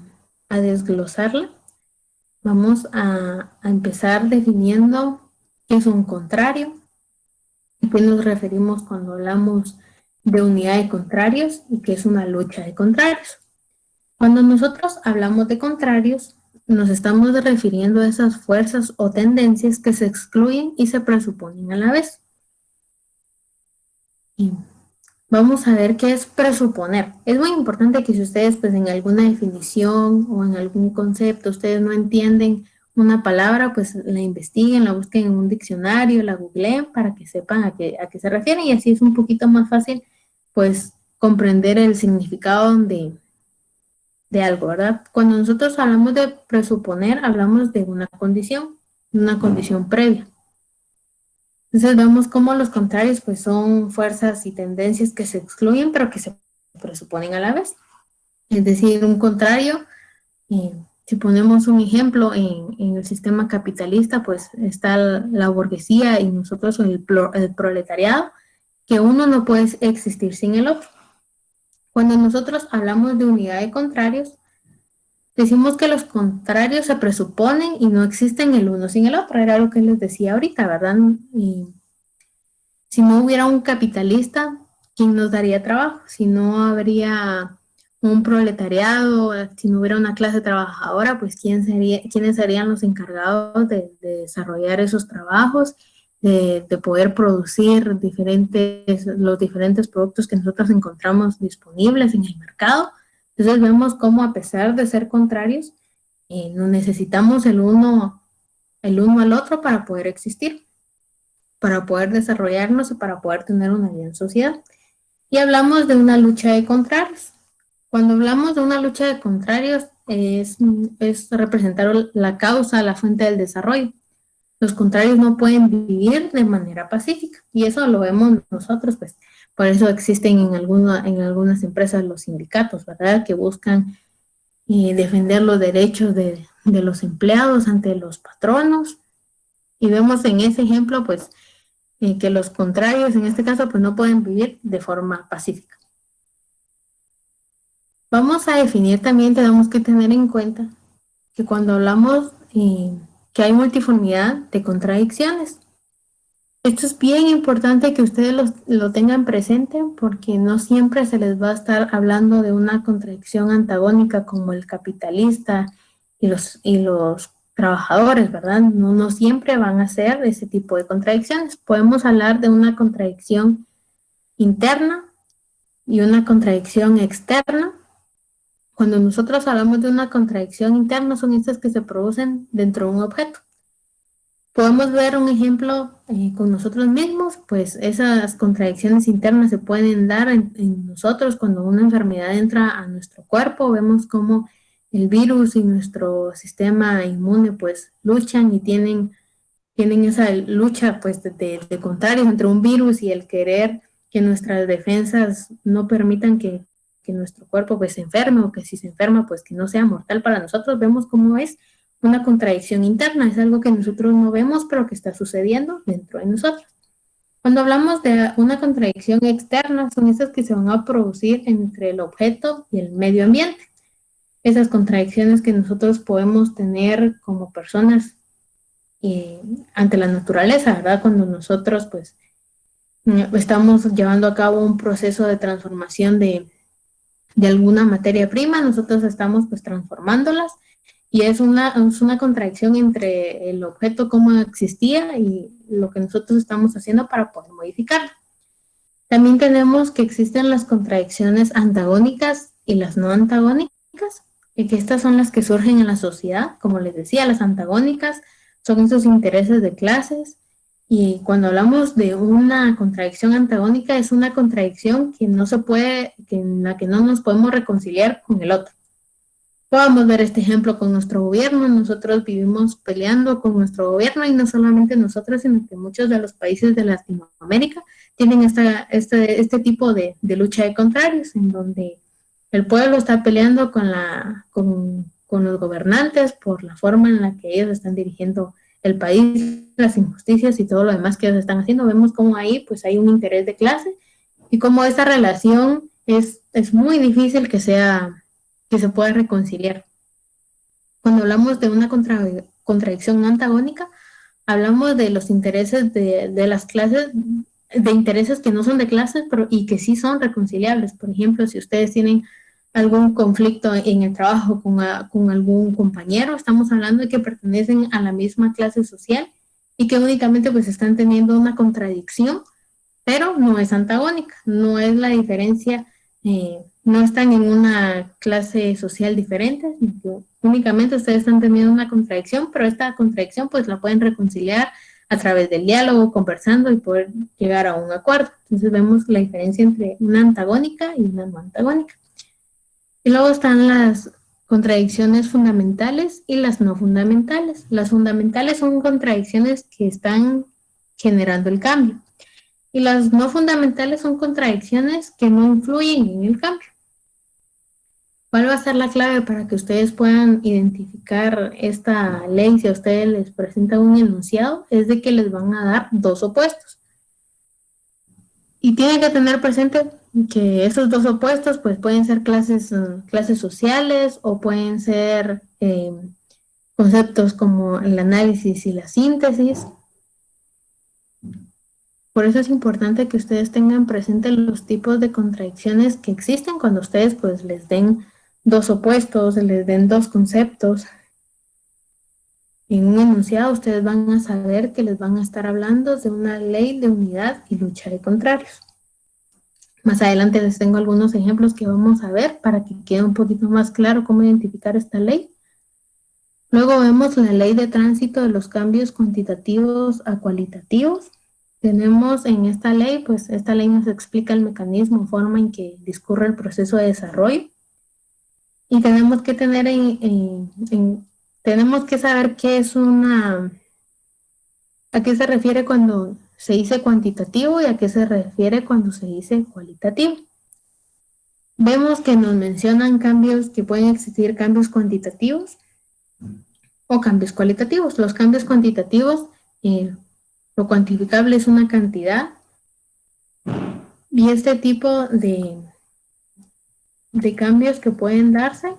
desglosarla. Vamos a empezar definiendo qué es un contrario, a qué nos referimos cuando hablamos de unidad de contrarios y qué es una lucha de contrarios. Cuando nosotros hablamos de contrarios, nos estamos refiriendo a esas fuerzas o tendencias que se excluyen y se presuponen a la vez. Y vamos a ver qué es presuponer. Es muy importante que si ustedes pues en alguna definición o en algún concepto ustedes no entienden una palabra, pues la investiguen, la busquen en un diccionario, la googleen para que sepan a qué se refieren y así es un poquito más fácil pues comprender el significado de algo, ¿verdad? Cuando nosotros hablamos de presuponer, hablamos de una condición previa. Entonces vemos cómo los contrarios pues son fuerzas y tendencias que se excluyen pero que se presuponen a la vez. Es decir, un contrario, si ponemos un ejemplo en el sistema capitalista, pues está la burguesía y nosotros el proletariado, que uno no puede existir sin el otro. Cuando nosotros hablamos de unidad de contrarios, decimos que los contrarios se presuponen y no existen el uno sin el otro. Era lo que les decía ahorita, ¿verdad? Y si no hubiera un capitalista, ¿quién nos daría trabajo? Si no habría un proletariado, si no hubiera una clase trabajadora, pues ¿quiénes serían los encargados de desarrollar esos trabajos de poder producir los diferentes productos que nosotros encontramos disponibles en el mercado. Entonces vemos cómo, a pesar de ser contrarios, no necesitamos el uno al otro para poder existir, para poder desarrollarnos y para poder tener una vida en sociedad. Y hablamos de una lucha de contrarios. Cuando hablamos de una lucha de contrarios, es representar la causa, la fuente del desarrollo. Los contrarios no pueden vivir de manera pacífica, y eso lo vemos nosotros, pues por eso existen en algunas empresas los sindicatos, ¿verdad? Que buscan defender los derechos de los empleados ante los patronos. Y vemos en ese ejemplo, pues, que los contrarios, en este caso, pues no pueden vivir de forma pacífica. Vamos a definir también, tenemos que tener en cuenta que cuando hablamos que hay multiformidad de contradicciones, esto es bien importante que ustedes lo tengan presente, porque no siempre se les va a estar hablando de una contradicción antagónica como el capitalista y los trabajadores, ¿verdad? No siempre van a ser ese tipo de contradicciones. Podemos hablar de una contradicción interna y una contradicción externa. Cuando nosotros hablamos de una contradicción interna, son estas que se producen dentro de un objeto. Podemos ver un ejemplo con nosotros mismos, pues esas contradicciones internas se pueden dar en nosotros cuando una enfermedad entra a nuestro cuerpo. Vemos cómo el virus y nuestro sistema inmune pues luchan y tienen esa lucha pues de contrarios entre un virus y el querer que nuestras defensas no permitan que nuestro cuerpo pues se enferme, o que si se enferma pues que no sea mortal para nosotros. Vemos cómo es una contradicción interna, es algo que nosotros no vemos pero que está sucediendo dentro de nosotros. Cuando hablamos de una contradicción externa, son esas que se van a producir entre el objeto y el medio ambiente. Esas contradicciones que nosotros podemos tener como personas ante la naturaleza, ¿verdad? Cuando nosotros pues estamos llevando a cabo un proceso de transformación de alguna materia prima, nosotros estamos pues transformándolas, y es una contradicción entre el objeto como existía y lo que nosotros estamos haciendo para poder modificarlo. También tenemos que existen las contradicciones antagónicas y las no antagónicas, y que estas son las que surgen en la sociedad. Como les decía, las antagónicas son esos intereses de clases, y cuando hablamos de una contradicción antagónica, es una contradicción que no se puede, en la que no nos podemos reconciliar con el otro. Podemos ver este ejemplo con nuestro gobierno. Nosotros vivimos peleando con nuestro gobierno, y no solamente nosotros, sino que muchos de los países de Latinoamérica tienen este tipo de lucha de contrarios, en donde el pueblo está peleando con los gobernantes por la forma en la que ellos están dirigiendo el país, las injusticias y todo lo demás que ellos están haciendo. Vemos cómo ahí pues hay un interés de clase, y cómo esa relación es muy difícil que se pueda reconciliar. Cuando hablamos de una contradicción no antagónica, hablamos de los intereses de las clases, de intereses que no son de clases, pero y que sí son reconciliables. Por ejemplo, si ustedes tienen algún conflicto en el trabajo con algún compañero, estamos hablando de que pertenecen a la misma clase social y que únicamente pues están teniendo una contradicción, pero no es antagónica, no es la diferencia, no están en una clase social diferente, únicamente ustedes están teniendo una contradicción, pero esta contradicción pues la pueden reconciliar a través del diálogo, conversando y poder llegar a un acuerdo. Entonces vemos la diferencia entre una antagónica y una no antagónica. Y luego están las contradicciones fundamentales y las no fundamentales. Las fundamentales son contradicciones que están generando el cambio, y las no fundamentales son contradicciones que no influyen en el cambio. ¿Cuál va a ser la clave para que ustedes puedan identificar esta ley si a ustedes les presenta un enunciado? Es de que les van a dar dos opuestos. Y tienen que tener presente que esos dos opuestos pues pueden ser clases sociales, o pueden ser conceptos como el análisis y la síntesis. Por eso es importante que ustedes tengan presente los tipos de contradicciones que existen cuando ustedes pues les den dos opuestos, les den dos conceptos. En un enunciado ustedes van a saber que les van a estar hablando de una ley de unidad y lucha de contrarios. Más adelante les tengo algunos ejemplos que vamos a ver para que quede un poquito más claro cómo identificar esta ley. Luego vemos la ley de tránsito de los cambios cuantitativos a cualitativos. Tenemos en esta ley, pues esta ley nos explica el mecanismo, forma en que discurre el proceso de desarrollo. Y tenemos que tener tenemos que saber qué es a qué se refiere cuando se dice cuantitativo y a qué se refiere cuando se dice cualitativo. Vemos que nos mencionan cambios, que pueden existir cambios cuantitativos o cambios cualitativos. Los cambios cuantitativos, lo cuantificable es una cantidad y este tipo de cambios que pueden darse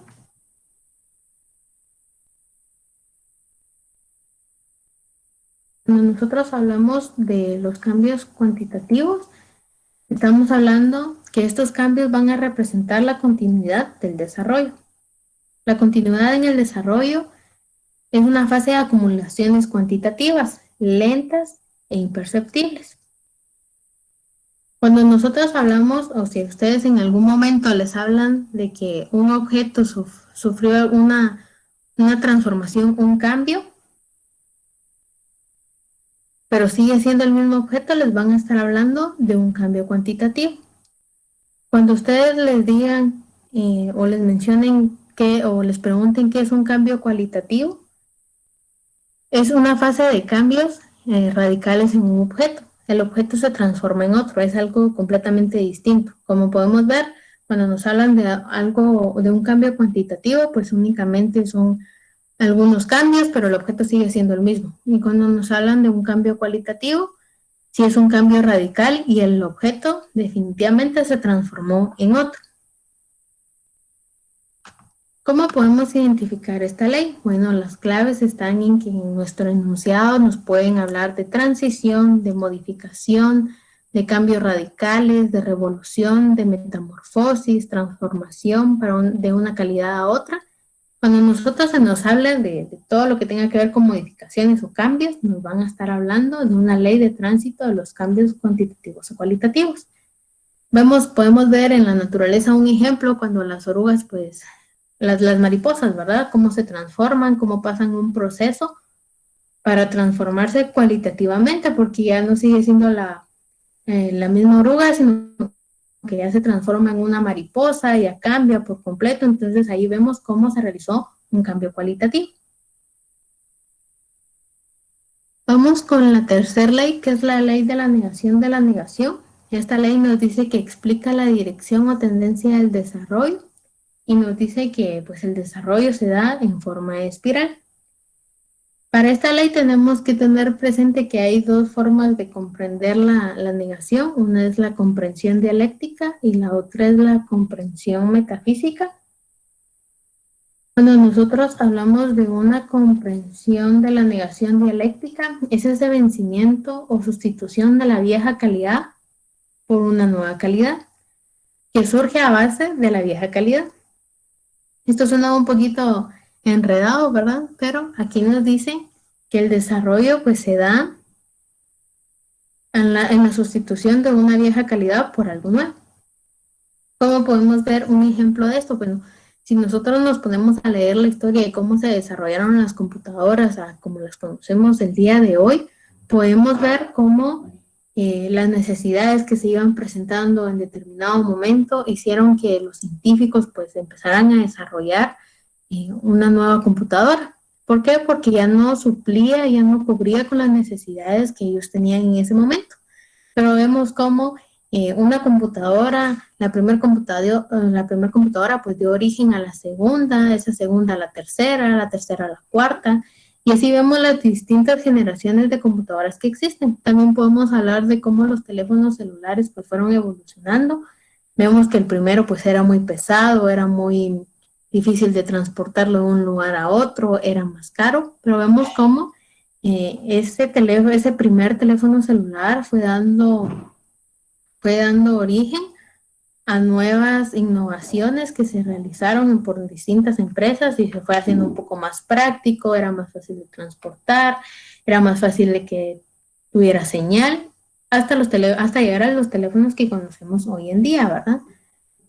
cuando nosotros hablamos de los cambios cuantitativos, estamos hablando que estos cambios van a representar la continuidad del desarrollo. La continuidad en el desarrollo es una fase de acumulaciones cuantitativas, lentas e imperceptibles. Cuando nosotros hablamos, o si ustedes en algún momento les hablan de que un objeto sufrió una transformación, un cambio, pero sigue siendo el mismo objeto, les van a estar hablando de un cambio cuantitativo. Cuando ustedes les digan o les mencionen o les pregunten qué es un cambio cualitativo, es una fase de cambios radicales en un objeto. El objeto se transforma en otro, es algo completamente distinto. Como podemos ver, cuando nos hablan de algo, de un cambio cuantitativo, pues únicamente son algunos cambios, pero el objeto sigue siendo el mismo. Y cuando nos hablan de un cambio cualitativo, sí es un cambio radical y el objeto definitivamente se transformó en otro. ¿Cómo podemos identificar esta ley? Bueno, las claves están en que en nuestro enunciado nos pueden hablar de transición, de modificación, de cambios radicales, de revolución, de metamorfosis, transformación de una calidad a otra. Cuando nosotros se nos habla de todo lo que tenga que ver con modificaciones o cambios, nos van a estar hablando de una ley de tránsito de los cambios cuantitativos o cualitativos. Podemos ver en la naturaleza un ejemplo cuando las orugas, pues, las mariposas, ¿verdad? Cómo se transforman, cómo pasan un proceso para transformarse cualitativamente, porque ya no sigue siendo la misma oruga, sino que ya se transforma en una mariposa, ya cambia por completo, entonces ahí vemos cómo se realizó un cambio cualitativo. Vamos con la tercera ley, que es la ley de la negación de la negación. Esta ley nos dice que explica la dirección o tendencia del desarrollo y nos dice que pues, el desarrollo se da en forma de espiral. Para esta ley tenemos que tener presente que hay dos formas de comprender la negación. Una es la comprensión dialéctica y la otra es la comprensión metafísica. Cuando nosotros hablamos de una comprensión de la negación dialéctica, es ese vencimiento o sustitución de la vieja calidad por una nueva calidad, que surge a base de la vieja calidad. Esto suena un poquito enredado, ¿verdad? Pero aquí nos dice que el desarrollo pues se da en la sustitución de una vieja calidad por algo nuevo. ¿Cómo podemos ver un ejemplo de esto? Bueno, si nosotros nos ponemos a leer la historia de cómo se desarrollaron las computadoras como las conocemos el día de hoy, podemos ver cómo las necesidades que se iban presentando en determinado momento hicieron que los científicos pues empezaran a desarrollar una nueva computadora. ¿Por qué? Porque ya no suplía, ya no cubría con las necesidades que ellos tenían en ese momento. Pero vemos cómo una computadora, la primera computadora pues dio origen a la segunda, esa segunda a la tercera a la cuarta, y así vemos las distintas generaciones de computadoras que existen. También podemos hablar de cómo los teléfonos celulares pues fueron evolucionando. Vemos que el primero pues era muy pesado, era muy difícil de transportarlo de un lugar a otro, era más caro, pero vemos cómo ese primer teléfono celular fue dando origen a nuevas innovaciones que se realizaron por distintas empresas y se fue haciendo un poco más práctico, era más fácil de transportar, era más fácil de que tuviera señal, hasta llegar a los teléfonos que conocemos hoy en día, ¿verdad?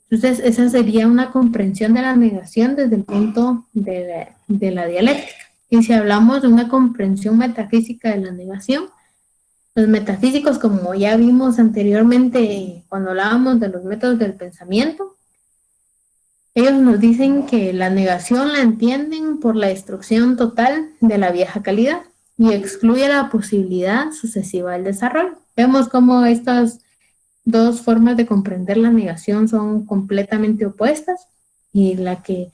Entonces, esa sería una comprensión de la negación desde el punto de la dialéctica. Y si hablamos de una comprensión metafísica de la negación, los metafísicos, como ya vimos anteriormente cuando hablábamos de los métodos del pensamiento, ellos nos dicen que la negación la entienden por la destrucción total de la vieja calidad y excluye la posibilidad sucesiva del desarrollo. Vemos cómo estas dos formas de comprender la negación son completamente opuestas y la que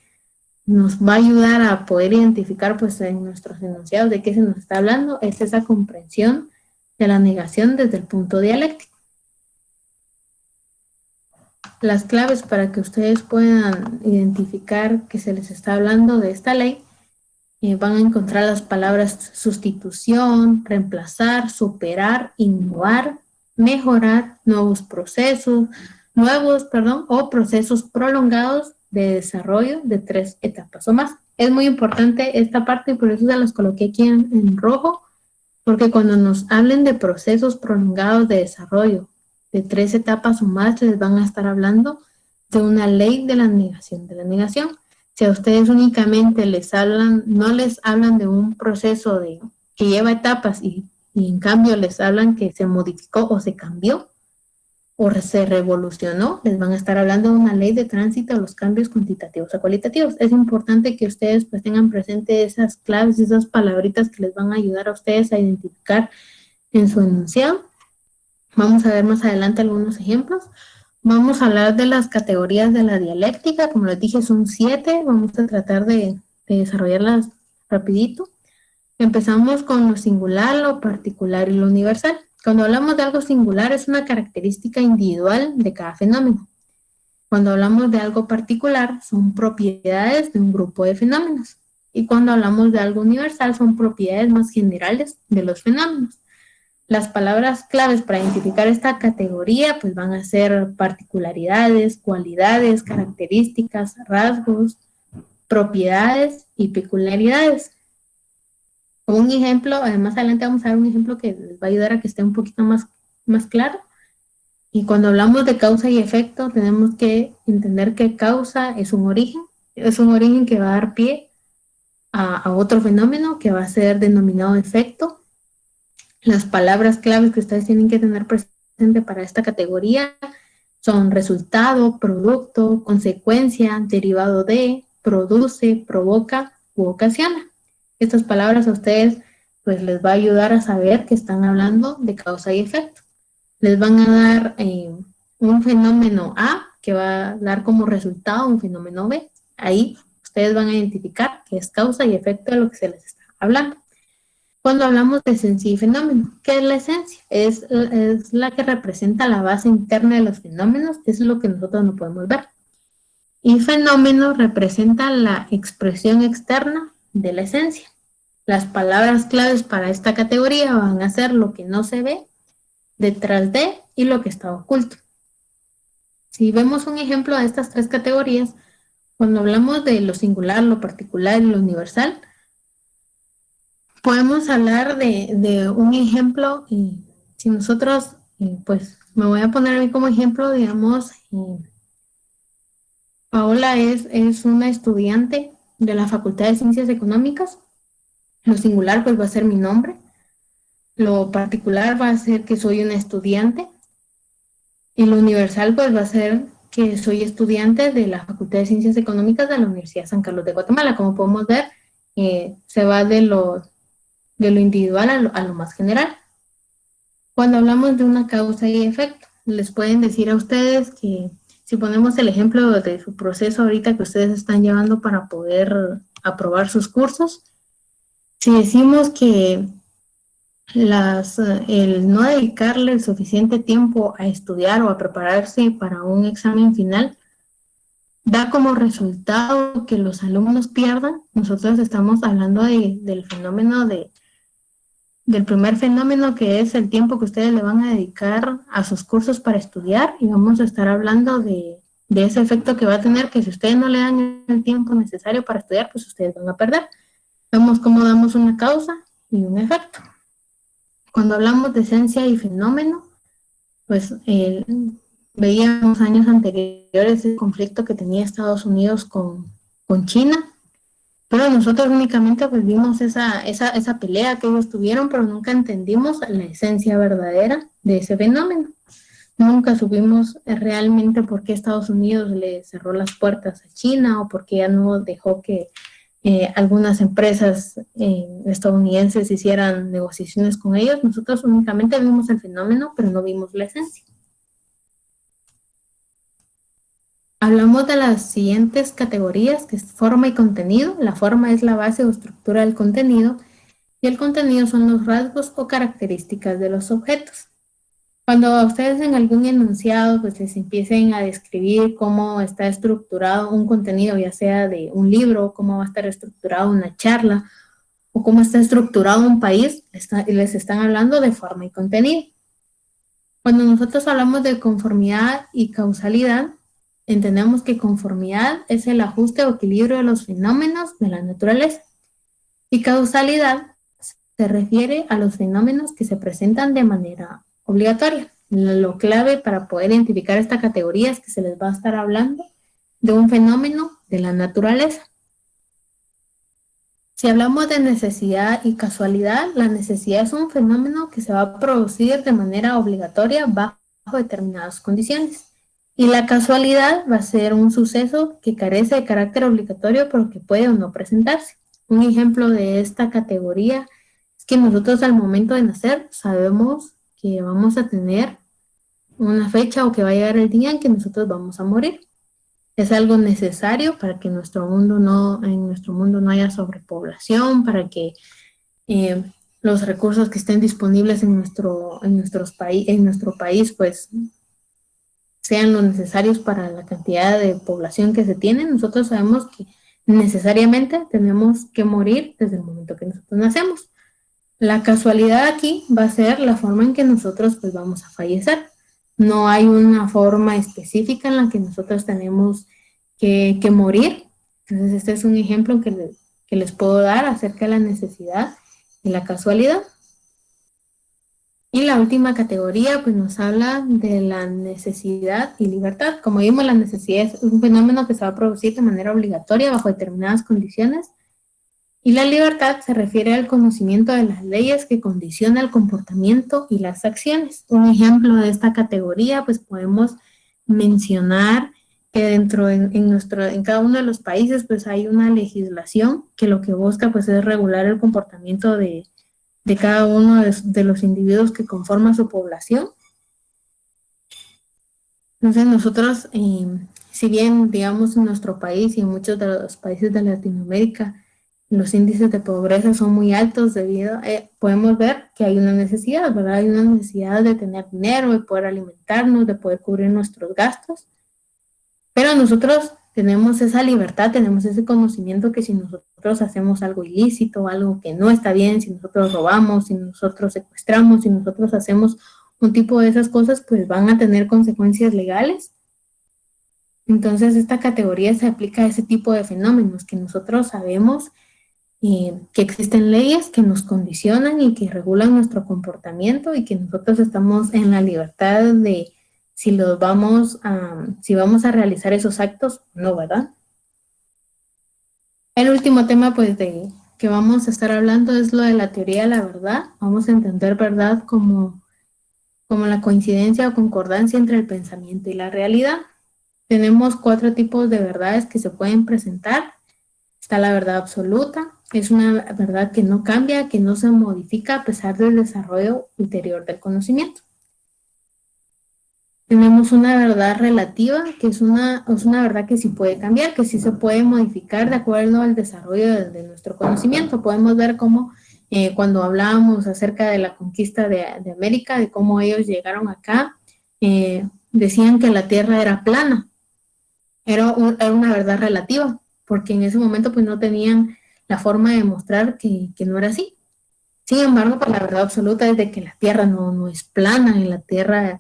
nos va a ayudar a poder identificar pues en nuestros enunciados de qué se nos está hablando es esa comprensión de la negación desde el punto dialéctico. Las claves para que ustedes puedan identificar que se les está hablando de esta ley van a encontrar las palabras sustitución, reemplazar, superar, innovar, mejorar, nuevos procesos, o procesos prolongados de desarrollo de 3 etapas o más. Es muy importante esta parte y por eso se las coloqué aquí en rojo, porque cuando nos hablen de procesos prolongados de desarrollo de 3 etapas o más, les van a estar hablando de una ley de la negación de la negación. Si a ustedes únicamente no les hablan de un proceso que lleva etapas y en cambio les hablan que se modificó o se cambió o se revolucionó, les van a estar hablando de una ley de tránsito a los cambios cuantitativos a cualitativos. Es importante que ustedes pues tengan presente esas claves, esas palabritas que les van a ayudar a ustedes a identificar en su enunciado. Vamos a ver más adelante algunos ejemplos. Vamos a hablar de las categorías de la dialéctica, como les dije son 7, vamos a tratar de desarrollarlas rapidito. Empezamos con lo singular, lo particular y lo universal. Cuando hablamos de algo singular es una característica individual de cada fenómeno. Cuando hablamos de algo particular son propiedades de un grupo de fenómenos. Y cuando hablamos de algo universal son propiedades más generales de los fenómenos. Las palabras claves para identificar esta categoría pues van a ser particularidades, cualidades, características, rasgos, propiedades y peculiaridades. Como un ejemplo, además adelante vamos a dar un ejemplo que les va a ayudar a que esté un poquito más claro. Y cuando hablamos de causa y efecto tenemos que entender que causa es un origen que va a dar pie a otro fenómeno que va a ser denominado efecto. Las palabras claves que ustedes tienen que tener presente para esta categoría son resultado, producto, consecuencia, derivado de, produce, provoca u ocasiona. Estas palabras a ustedes pues les va a ayudar a saber que están hablando de causa y efecto. Les van a dar un fenómeno A que va a dar como resultado un fenómeno B. Ahí ustedes van a identificar que es causa y efecto de lo que se les está hablando. Cuando hablamos de esencia y fenómeno, ¿qué es la esencia? Es la que representa la base interna de los fenómenos, es lo que nosotros no podemos ver. Y fenómeno representa la expresión externa de la esencia. Las palabras claves para esta categoría van a ser lo que no se ve, detrás de y lo que está oculto. Si vemos un ejemplo de estas 3 categorías, cuando hablamos de lo singular, lo particular y lo universal, podemos hablar de un ejemplo, si nosotros, pues me voy a poner a mí como ejemplo, digamos, Paola es una estudiante de la Facultad de Ciencias Económicas. Lo singular pues va a ser mi nombre. Lo particular va a ser que soy una estudiante. Y lo universal pues va a ser que soy estudiante de la Facultad de Ciencias Económicas de la Universidad San Carlos de Guatemala. Como podemos ver, se va de lo individual a lo más general. Cuando hablamos de una causa y efecto, les pueden decir a ustedes que si ponemos el ejemplo de su proceso ahorita que ustedes están llevando para poder aprobar sus cursos, si decimos que el no dedicarle el suficiente tiempo a estudiar o a prepararse para un examen final da como resultado que los alumnos pierdan, nosotros estamos hablando del fenómeno de del primer fenómeno, que es el tiempo que ustedes le van a dedicar a sus cursos para estudiar, y vamos a estar hablando de ese efecto que va a tener, que si ustedes no le dan el tiempo necesario para estudiar, pues ustedes van a perder. Vemos cómo damos una causa y un efecto. Cuando hablamos de esencia y fenómeno, pues veíamos años anteriores el conflicto que tenía Estados Unidos con China, pero nosotros únicamente pues vimos esa pelea que ellos tuvieron, pero nunca entendimos la esencia verdadera de ese fenómeno. Nunca supimos realmente por qué Estados Unidos le cerró las puertas a China, o por qué ya no dejó que algunas empresas estadounidenses hicieran negociaciones con ellos. Nosotros únicamente vimos el fenómeno, pero no vimos la esencia. Hablamos de las siguientes categorías, que es forma y contenido. La forma es la base o estructura del contenido, y el contenido son los rasgos o características de los objetos. Cuando ustedes en algún enunciado pues les empiecen a describir cómo está estructurado un contenido, ya sea de un libro, cómo va a estar estructurado una charla, o cómo está estructurado un país, les están hablando de forma y contenido. Cuando nosotros hablamos de conformidad y causalidad, entendemos que conformidad es el ajuste o equilibrio de los fenómenos de la naturaleza, y causalidad se refiere a los fenómenos que se presentan de manera obligatoria. Lo clave para poder identificar esta categoría es que se les va a estar hablando de un fenómeno de la naturaleza. Si hablamos de necesidad y casualidad, la necesidad es un fenómeno que se va a producir de manera obligatoria bajo determinadas condiciones. Y la casualidad va a ser un suceso que carece de carácter obligatorio, pero que puede o no presentarse. Un ejemplo de esta categoría es que nosotros al momento de nacer sabemos que vamos a tener una fecha, o que va a llegar el día en que nosotros vamos a morir. Es algo necesario para que en nuestro mundo no haya sobrepoblación, para que los recursos que estén disponibles en nuestro país pues sean los necesarios para la cantidad de población que se tiene. Nosotros sabemos que necesariamente tenemos que morir desde el momento que nosotros nacemos. La casualidad aquí va a ser la forma en que nosotros pues vamos a fallecer. No hay una forma específica en la que nosotros tenemos que morir. Entonces este es un ejemplo que les puedo dar acerca de la necesidad y la casualidad. Y la última categoría pues nos habla de la necesidad y libertad. Como vimos, la necesidad es un fenómeno que se va a producir de manera obligatoria bajo determinadas condiciones, y la libertad se refiere al conocimiento de las leyes que condiciona el comportamiento y las acciones. Un ejemplo de esta categoría pues podemos mencionar que en cada uno de los países pues hay una legislación que lo que busca pues es regular el comportamiento de cada uno de los individuos que conforman su población. Entonces nosotros, si bien digamos en nuestro país y en muchos de los países de Latinoamérica los índices de pobreza son muy altos, podemos ver que hay una necesidad, ¿verdad? Hay una necesidad de tener dinero, de poder alimentarnos, de poder cubrir nuestros gastos. Pero nosotros tenemos esa libertad, tenemos ese conocimiento que si nosotros hacemos algo ilícito, algo que no está bien, si nosotros robamos, si nosotros secuestramos, si nosotros hacemos un tipo de esas cosas, pues van a tener consecuencias legales. Entonces esta categoría se aplica a ese tipo de fenómenos que nosotros sabemos que existen leyes que nos condicionan y que regulan nuestro comportamiento, y que nosotros estamos en la libertad de si vamos a realizar esos actos o no, ¿verdad? El último tema pues que vamos a estar hablando es lo de la teoría de la verdad. Vamos a entender verdad como la coincidencia o concordancia entre el pensamiento y la realidad. Tenemos 4 tipos de verdades que se pueden presentar. Está la verdad absoluta, es una verdad que no cambia, que no se modifica a pesar del desarrollo ulterior del conocimiento. Tenemos una verdad relativa, que es una verdad que sí puede cambiar, que sí se puede modificar de acuerdo al desarrollo de nuestro conocimiento. Podemos ver cómo cuando hablábamos acerca de la conquista de América, de cómo ellos llegaron acá, decían que la tierra era plana. Era una verdad relativa, porque en ese momento pues no tenían la forma de demostrar que no era así. Sin embargo, pues la verdad absoluta es de que la Tierra no es plana, y la Tierra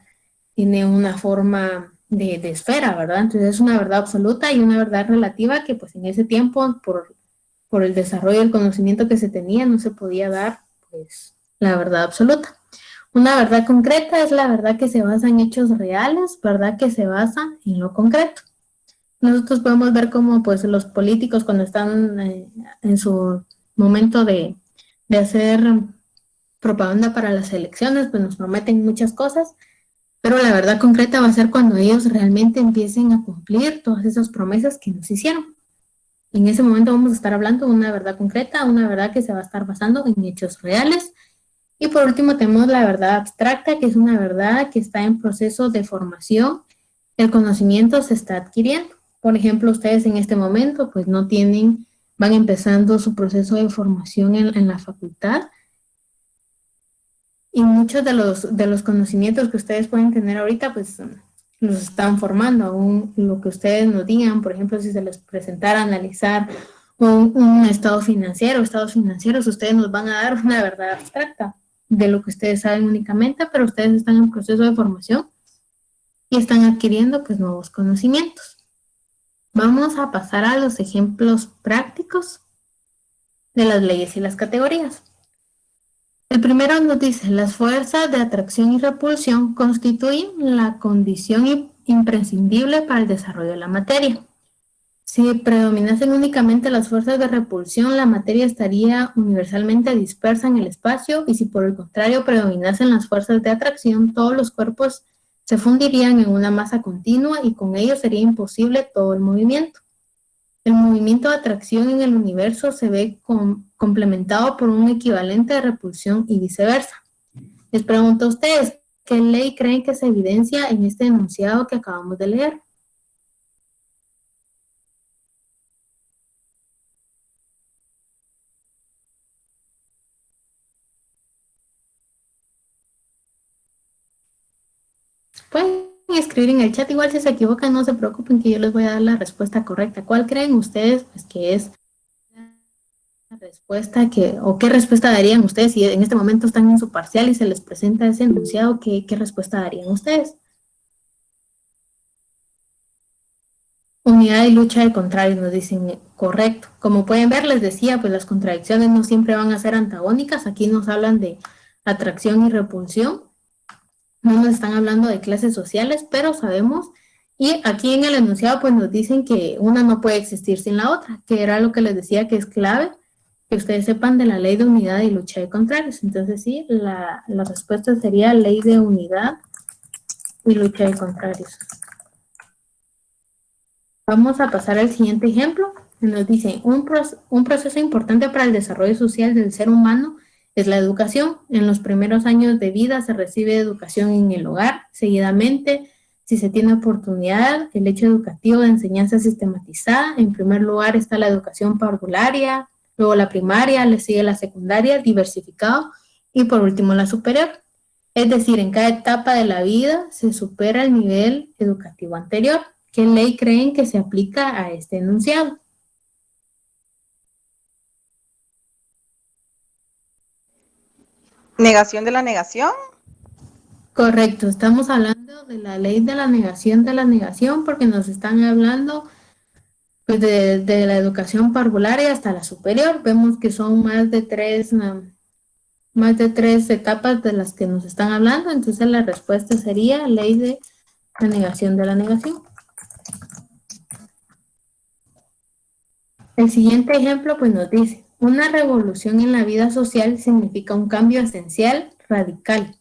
tiene una forma de esfera, ¿verdad? Entonces es una verdad absoluta y una verdad relativa que pues en ese tiempo, por el desarrollo del conocimiento que se tenía, no se podía dar pues la verdad absoluta. Una verdad concreta es la verdad que se basa en hechos reales, verdad que se basa en lo concreto. Nosotros podemos ver cómo pues los políticos cuando están en su momento de hacer propaganda para las elecciones, pues nos prometen muchas cosas, pero la verdad concreta va a ser cuando ellos realmente empiecen a cumplir todas esas promesas que nos hicieron. En ese momento vamos a estar hablando de una verdad concreta, una verdad que se va a estar basando en hechos reales. Y por último tenemos la verdad abstracta, que es una verdad que está en proceso de formación. El conocimiento se está adquiriendo. Por ejemplo, ustedes en este momento pues no tienen, van empezando su proceso de formación en la facultad y muchos de los conocimientos que ustedes pueden tener ahorita pues los están formando. Aún lo que ustedes nos digan, por ejemplo, si se les presentara analizar un estado financiero, estados financieros, ustedes nos van a dar una verdad abstracta de lo que ustedes saben únicamente, pero ustedes están en proceso de formación y están adquiriendo pues nuevos conocimientos. Vamos a pasar a los ejemplos prácticos de las leyes y las categorías. El primero nos dice, las fuerzas de atracción y repulsión constituyen la condición imprescindible para el desarrollo de la materia. Si predominasen únicamente las fuerzas de repulsión, la materia estaría universalmente dispersa en el espacio y si por el contrario predominasen las fuerzas de atracción, todos los cuerpos se fundirían en una masa continua y con ello sería imposible todo el movimiento. El movimiento de atracción en el universo se ve complementado por un equivalente de repulsión y viceversa. Les pregunto a ustedes, ¿qué ley creen que se evidencia en este enunciado que acabamos de leer? Pueden escribir en el chat, igual si se equivocan, no se preocupen que yo les voy a dar la respuesta correcta. ¿Cuál creen ustedes pues, que es la respuesta o qué respuesta darían ustedes si en este momento están en su parcial y se les presenta ese enunciado? ¿Qué respuesta darían ustedes? Unidad y lucha de contrarios, nos dicen correcto. Como pueden ver, les decía, pues las contradicciones no siempre van a ser antagónicas. Aquí nos hablan de atracción y repulsión. No nos están hablando de clases sociales, pero sabemos, y aquí en el enunciado pues nos dicen que una no puede existir sin la otra, que era lo que les decía que es clave, que ustedes sepan de la ley de unidad y lucha de contrarios. Entonces sí, la respuesta sería ley de unidad y lucha de contrarios. Vamos a pasar al siguiente ejemplo. Nos dice, un proceso importante para el desarrollo social del ser humano es la educación. En los primeros años de vida se recibe educación en el hogar. Seguidamente, si se tiene oportunidad, el hecho educativo de enseñanza sistematizada. En primer lugar está la educación parvularia, luego la primaria, le sigue la secundaria, diversificado, y por último la superior. Es decir, en cada etapa de la vida se supera el nivel educativo anterior. ¿Qué ley creen que se aplica a este enunciado? Negación de la negación. Correcto, estamos hablando de la ley de la negación porque nos están hablando pues, de la educación parvularia hasta la superior. Vemos que son más de tres etapas de las que nos están hablando, entonces la respuesta sería ley de la negación de la negación. El siguiente ejemplo pues nos dice, una revolución en la vida social significa un cambio esencial, radical.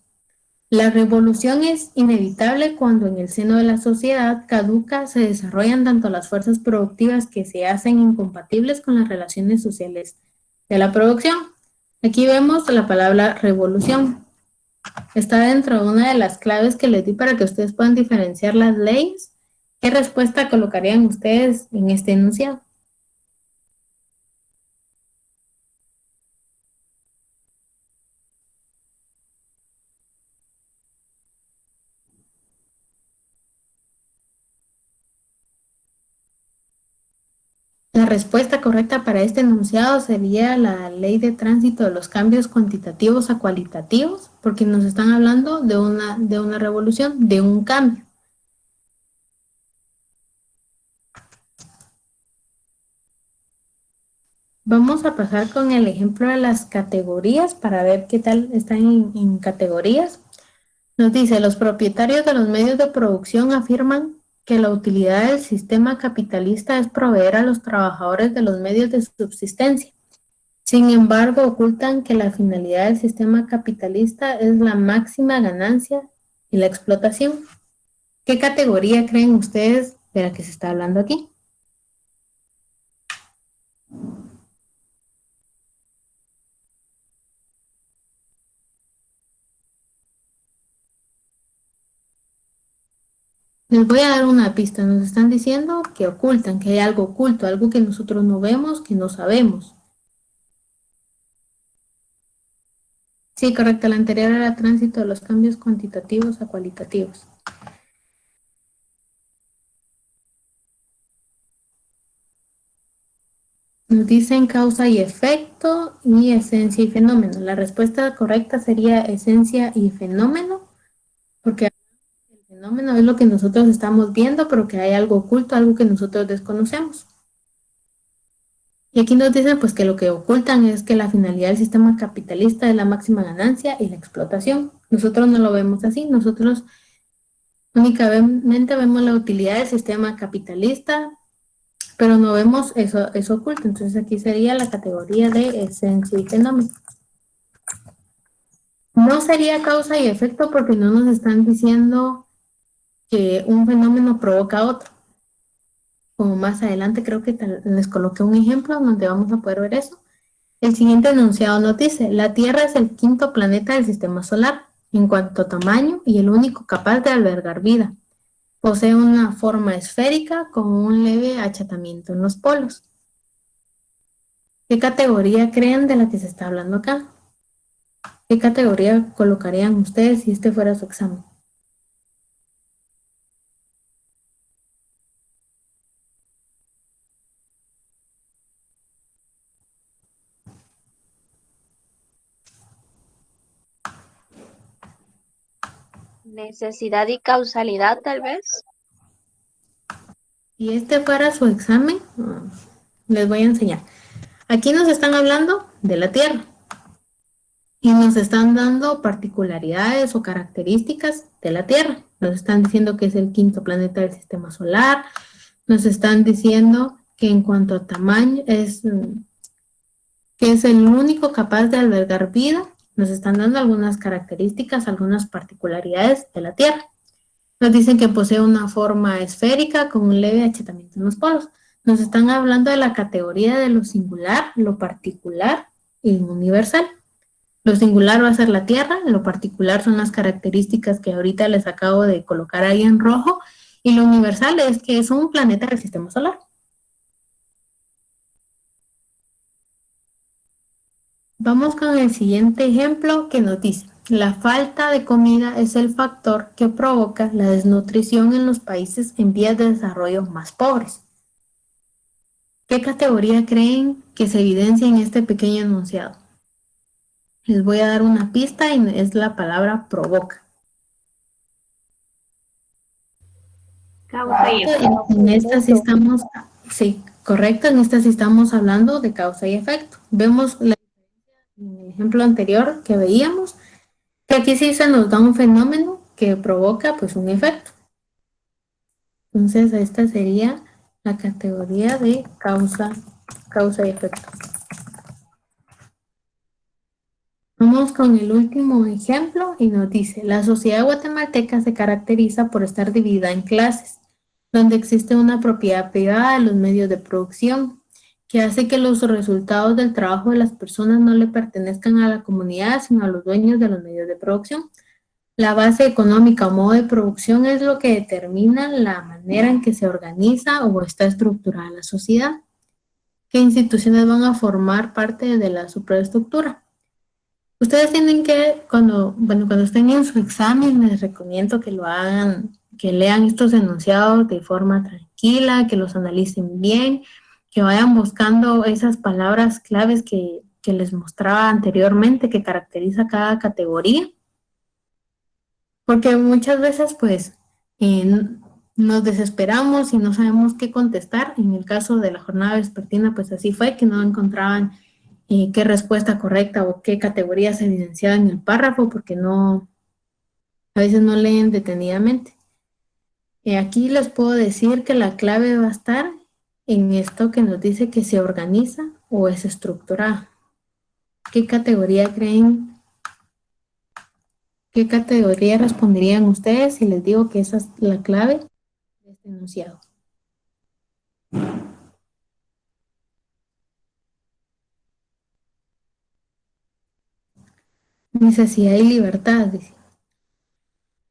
La revolución es inevitable cuando en el seno de la sociedad caduca se desarrollan tanto las fuerzas productivas que se hacen incompatibles con las relaciones sociales de la producción. Aquí vemos la palabra revolución. Está dentro de una de las claves que les di para que ustedes puedan diferenciar las leyes. ¿Qué respuesta colocarían ustedes en este enunciado? La respuesta correcta para este enunciado sería la ley de tránsito de los cambios cuantitativos a cualitativos, porque nos están hablando de una revolución, de un cambio. Vamos a pasar con el ejemplo de las categorías para ver qué tal están en categorías. Nos dice, los propietarios de los medios de producción afirman que la utilidad del sistema capitalista es proveer a los trabajadores de los medios de subsistencia. Sin embargo, ocultan que la finalidad del sistema capitalista es la máxima ganancia y la explotación. ¿Qué categoría creen ustedes de la que se está hablando aquí? Les voy a dar una pista. Nos están diciendo que ocultan, que hay algo oculto, algo que nosotros no vemos, que no sabemos. Sí, correcto. La anterior era tránsito de los cambios cuantitativos a cualitativos. Nos dicen causa y efecto y esencia y fenómeno. La respuesta correcta sería esencia y fenómeno, porque el fenómeno es lo que nosotros estamos viendo, pero que hay algo oculto, algo que nosotros desconocemos. Y aquí nos dicen pues que lo que ocultan es que la finalidad del sistema capitalista es la máxima ganancia y la explotación. Nosotros no lo vemos así, nosotros únicamente vemos la utilidad del sistema capitalista, pero no vemos eso oculto. Entonces aquí sería la categoría de esencia y fenómeno. No sería causa y efecto porque no nos están diciendo que un fenómeno provoca otro. Como más adelante creo que les coloqué un ejemplo donde vamos a poder ver eso. El siguiente enunciado nos dice, la Tierra es el quinto planeta del sistema solar en cuanto a tamaño y el único capaz de albergar vida. Posee una forma esférica con un leve achatamiento en los polos. ¿Qué categoría creen de la que se está hablando acá? ¿Qué categoría colocarían ustedes si este fuera su examen? Necesidad y causalidad, tal vez. Si este fuera su examen, les voy a enseñar. Aquí nos están hablando de la Tierra y nos están dando particularidades o características de la Tierra. Nos están diciendo que es el quinto planeta del sistema solar, nos están diciendo que en cuanto a tamaño que es el único capaz de albergar vida, nos están dando algunas características, algunas particularidades de la Tierra. Nos dicen que posee una forma esférica con un leve achatamiento en los polos. Nos están hablando de la categoría de lo singular, lo particular y lo universal. Lo singular va a ser la Tierra, lo particular son las características que ahorita les acabo de colocar ahí en rojo, y lo universal es que es un planeta del sistema solar. Vamos con el siguiente ejemplo que nos dice, la falta de comida es el factor que provoca la desnutrición en los países en vías de desarrollo más pobres. ¿Qué categoría creen que se evidencia en este pequeño enunciado? Les voy a dar una pista y es la palabra provoca. Causa y efecto. En esta sí estamos, sí, correcto, en esta sí estamos hablando de causa y efecto. Vemos en el ejemplo anterior que veíamos, que aquí sí se nos da un fenómeno que provoca pues un efecto. Entonces esta sería la categoría de causa y efecto. Vamos con el último ejemplo y nos dice, la sociedad guatemalteca se caracteriza por estar dividida en clases, donde existe una propiedad privada de los medios de producción, que hace que los resultados del trabajo de las personas no le pertenezcan a la comunidad, sino a los dueños de los medios de producción. La base económica o modo de producción es lo que determina la manera en que se organiza o está estructurada la sociedad. ¿Qué instituciones van a formar parte de la superestructura? Ustedes tienen que, cuando estén en su examen, les recomiendo que lo hagan, que lean estos enunciados de forma tranquila, que los analicen bien, que vayan buscando esas palabras claves que les mostraba anteriormente que caracteriza cada categoría, porque muchas veces pues nos desesperamos y no sabemos qué contestar. En el caso de la jornada vespertina pues así fue, que no encontraban qué respuesta correcta o qué categoría se evidenciaba en el párrafo porque a veces no leen detenidamente. Aquí les puedo decir que la clave va a estar en esto que nos dice que se organiza o es estructurada. ¿Qué categoría creen? ¿Qué categoría responderían ustedes si les digo que esa es la clave de este enunciado? Necesidad y libertad, dice.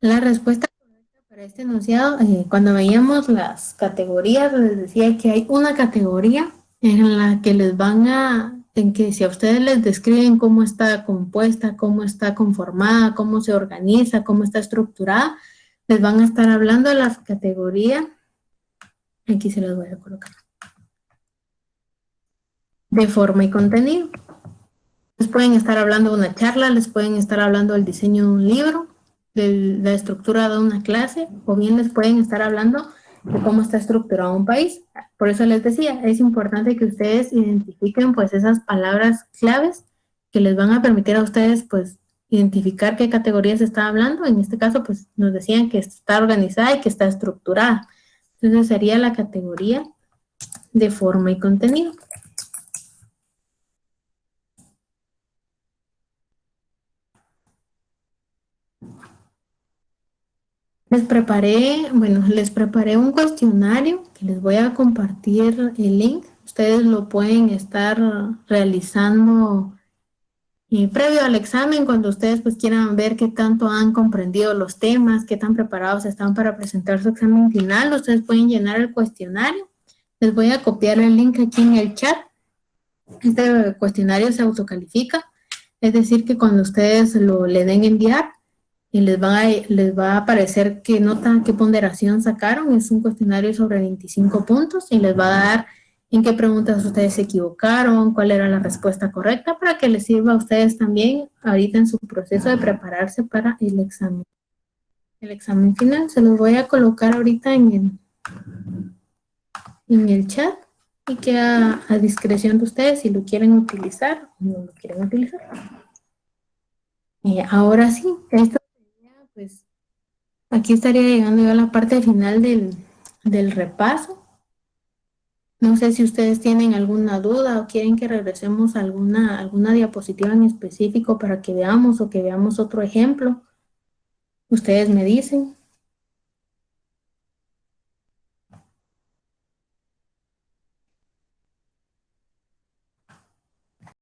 La respuesta correcta para este enunciado, cuando veíamos las categorías, les decía que hay una categoría en la que en que si a ustedes les describen cómo está compuesta, cómo está conformada, cómo se organiza, cómo está estructurada, les van a estar hablando de la categoría, aquí se las voy a colocar, de forma y contenido. Les pueden estar hablando de una charla, les pueden estar hablando del diseño de un libro, de la estructura de una clase, o bien les pueden estar hablando de cómo está estructurado un país. Por eso les decía, es importante que ustedes identifiquen pues esas palabras claves que les van a permitir a ustedes pues identificar qué categorías se está hablando. En este caso pues nos decían que está organizada y que está estructurada. Entonces sería la categoría de forma y contenido. Les preparé un cuestionario que les voy a compartir el link. Ustedes lo pueden estar realizando previo al examen, cuando ustedes pues quieran ver qué tanto han comprendido los temas, qué tan preparados están para presentar su examen final. Ustedes pueden llenar el cuestionario. Les voy a copiar el link aquí en el chat. Este cuestionario se autocalifica, es decir, que cuando ustedes le den enviar, y les va a aparecer qué nota, qué ponderación sacaron. Es un cuestionario sobre 25 puntos y les va a dar en qué preguntas ustedes se equivocaron, cuál era la respuesta correcta, para que les sirva a ustedes también ahorita en su proceso de prepararse para el examen. El examen final se los voy a colocar ahorita en el chat y queda a discreción de ustedes si lo quieren utilizar o no lo quieren utilizar. Ahora sí, esto sería pues. Aquí estaría llegando yo a la parte final del repaso. No sé si ustedes tienen alguna duda o quieren que regresemos a alguna diapositiva en específico para que veamos o que veamos otro ejemplo. Ustedes me dicen.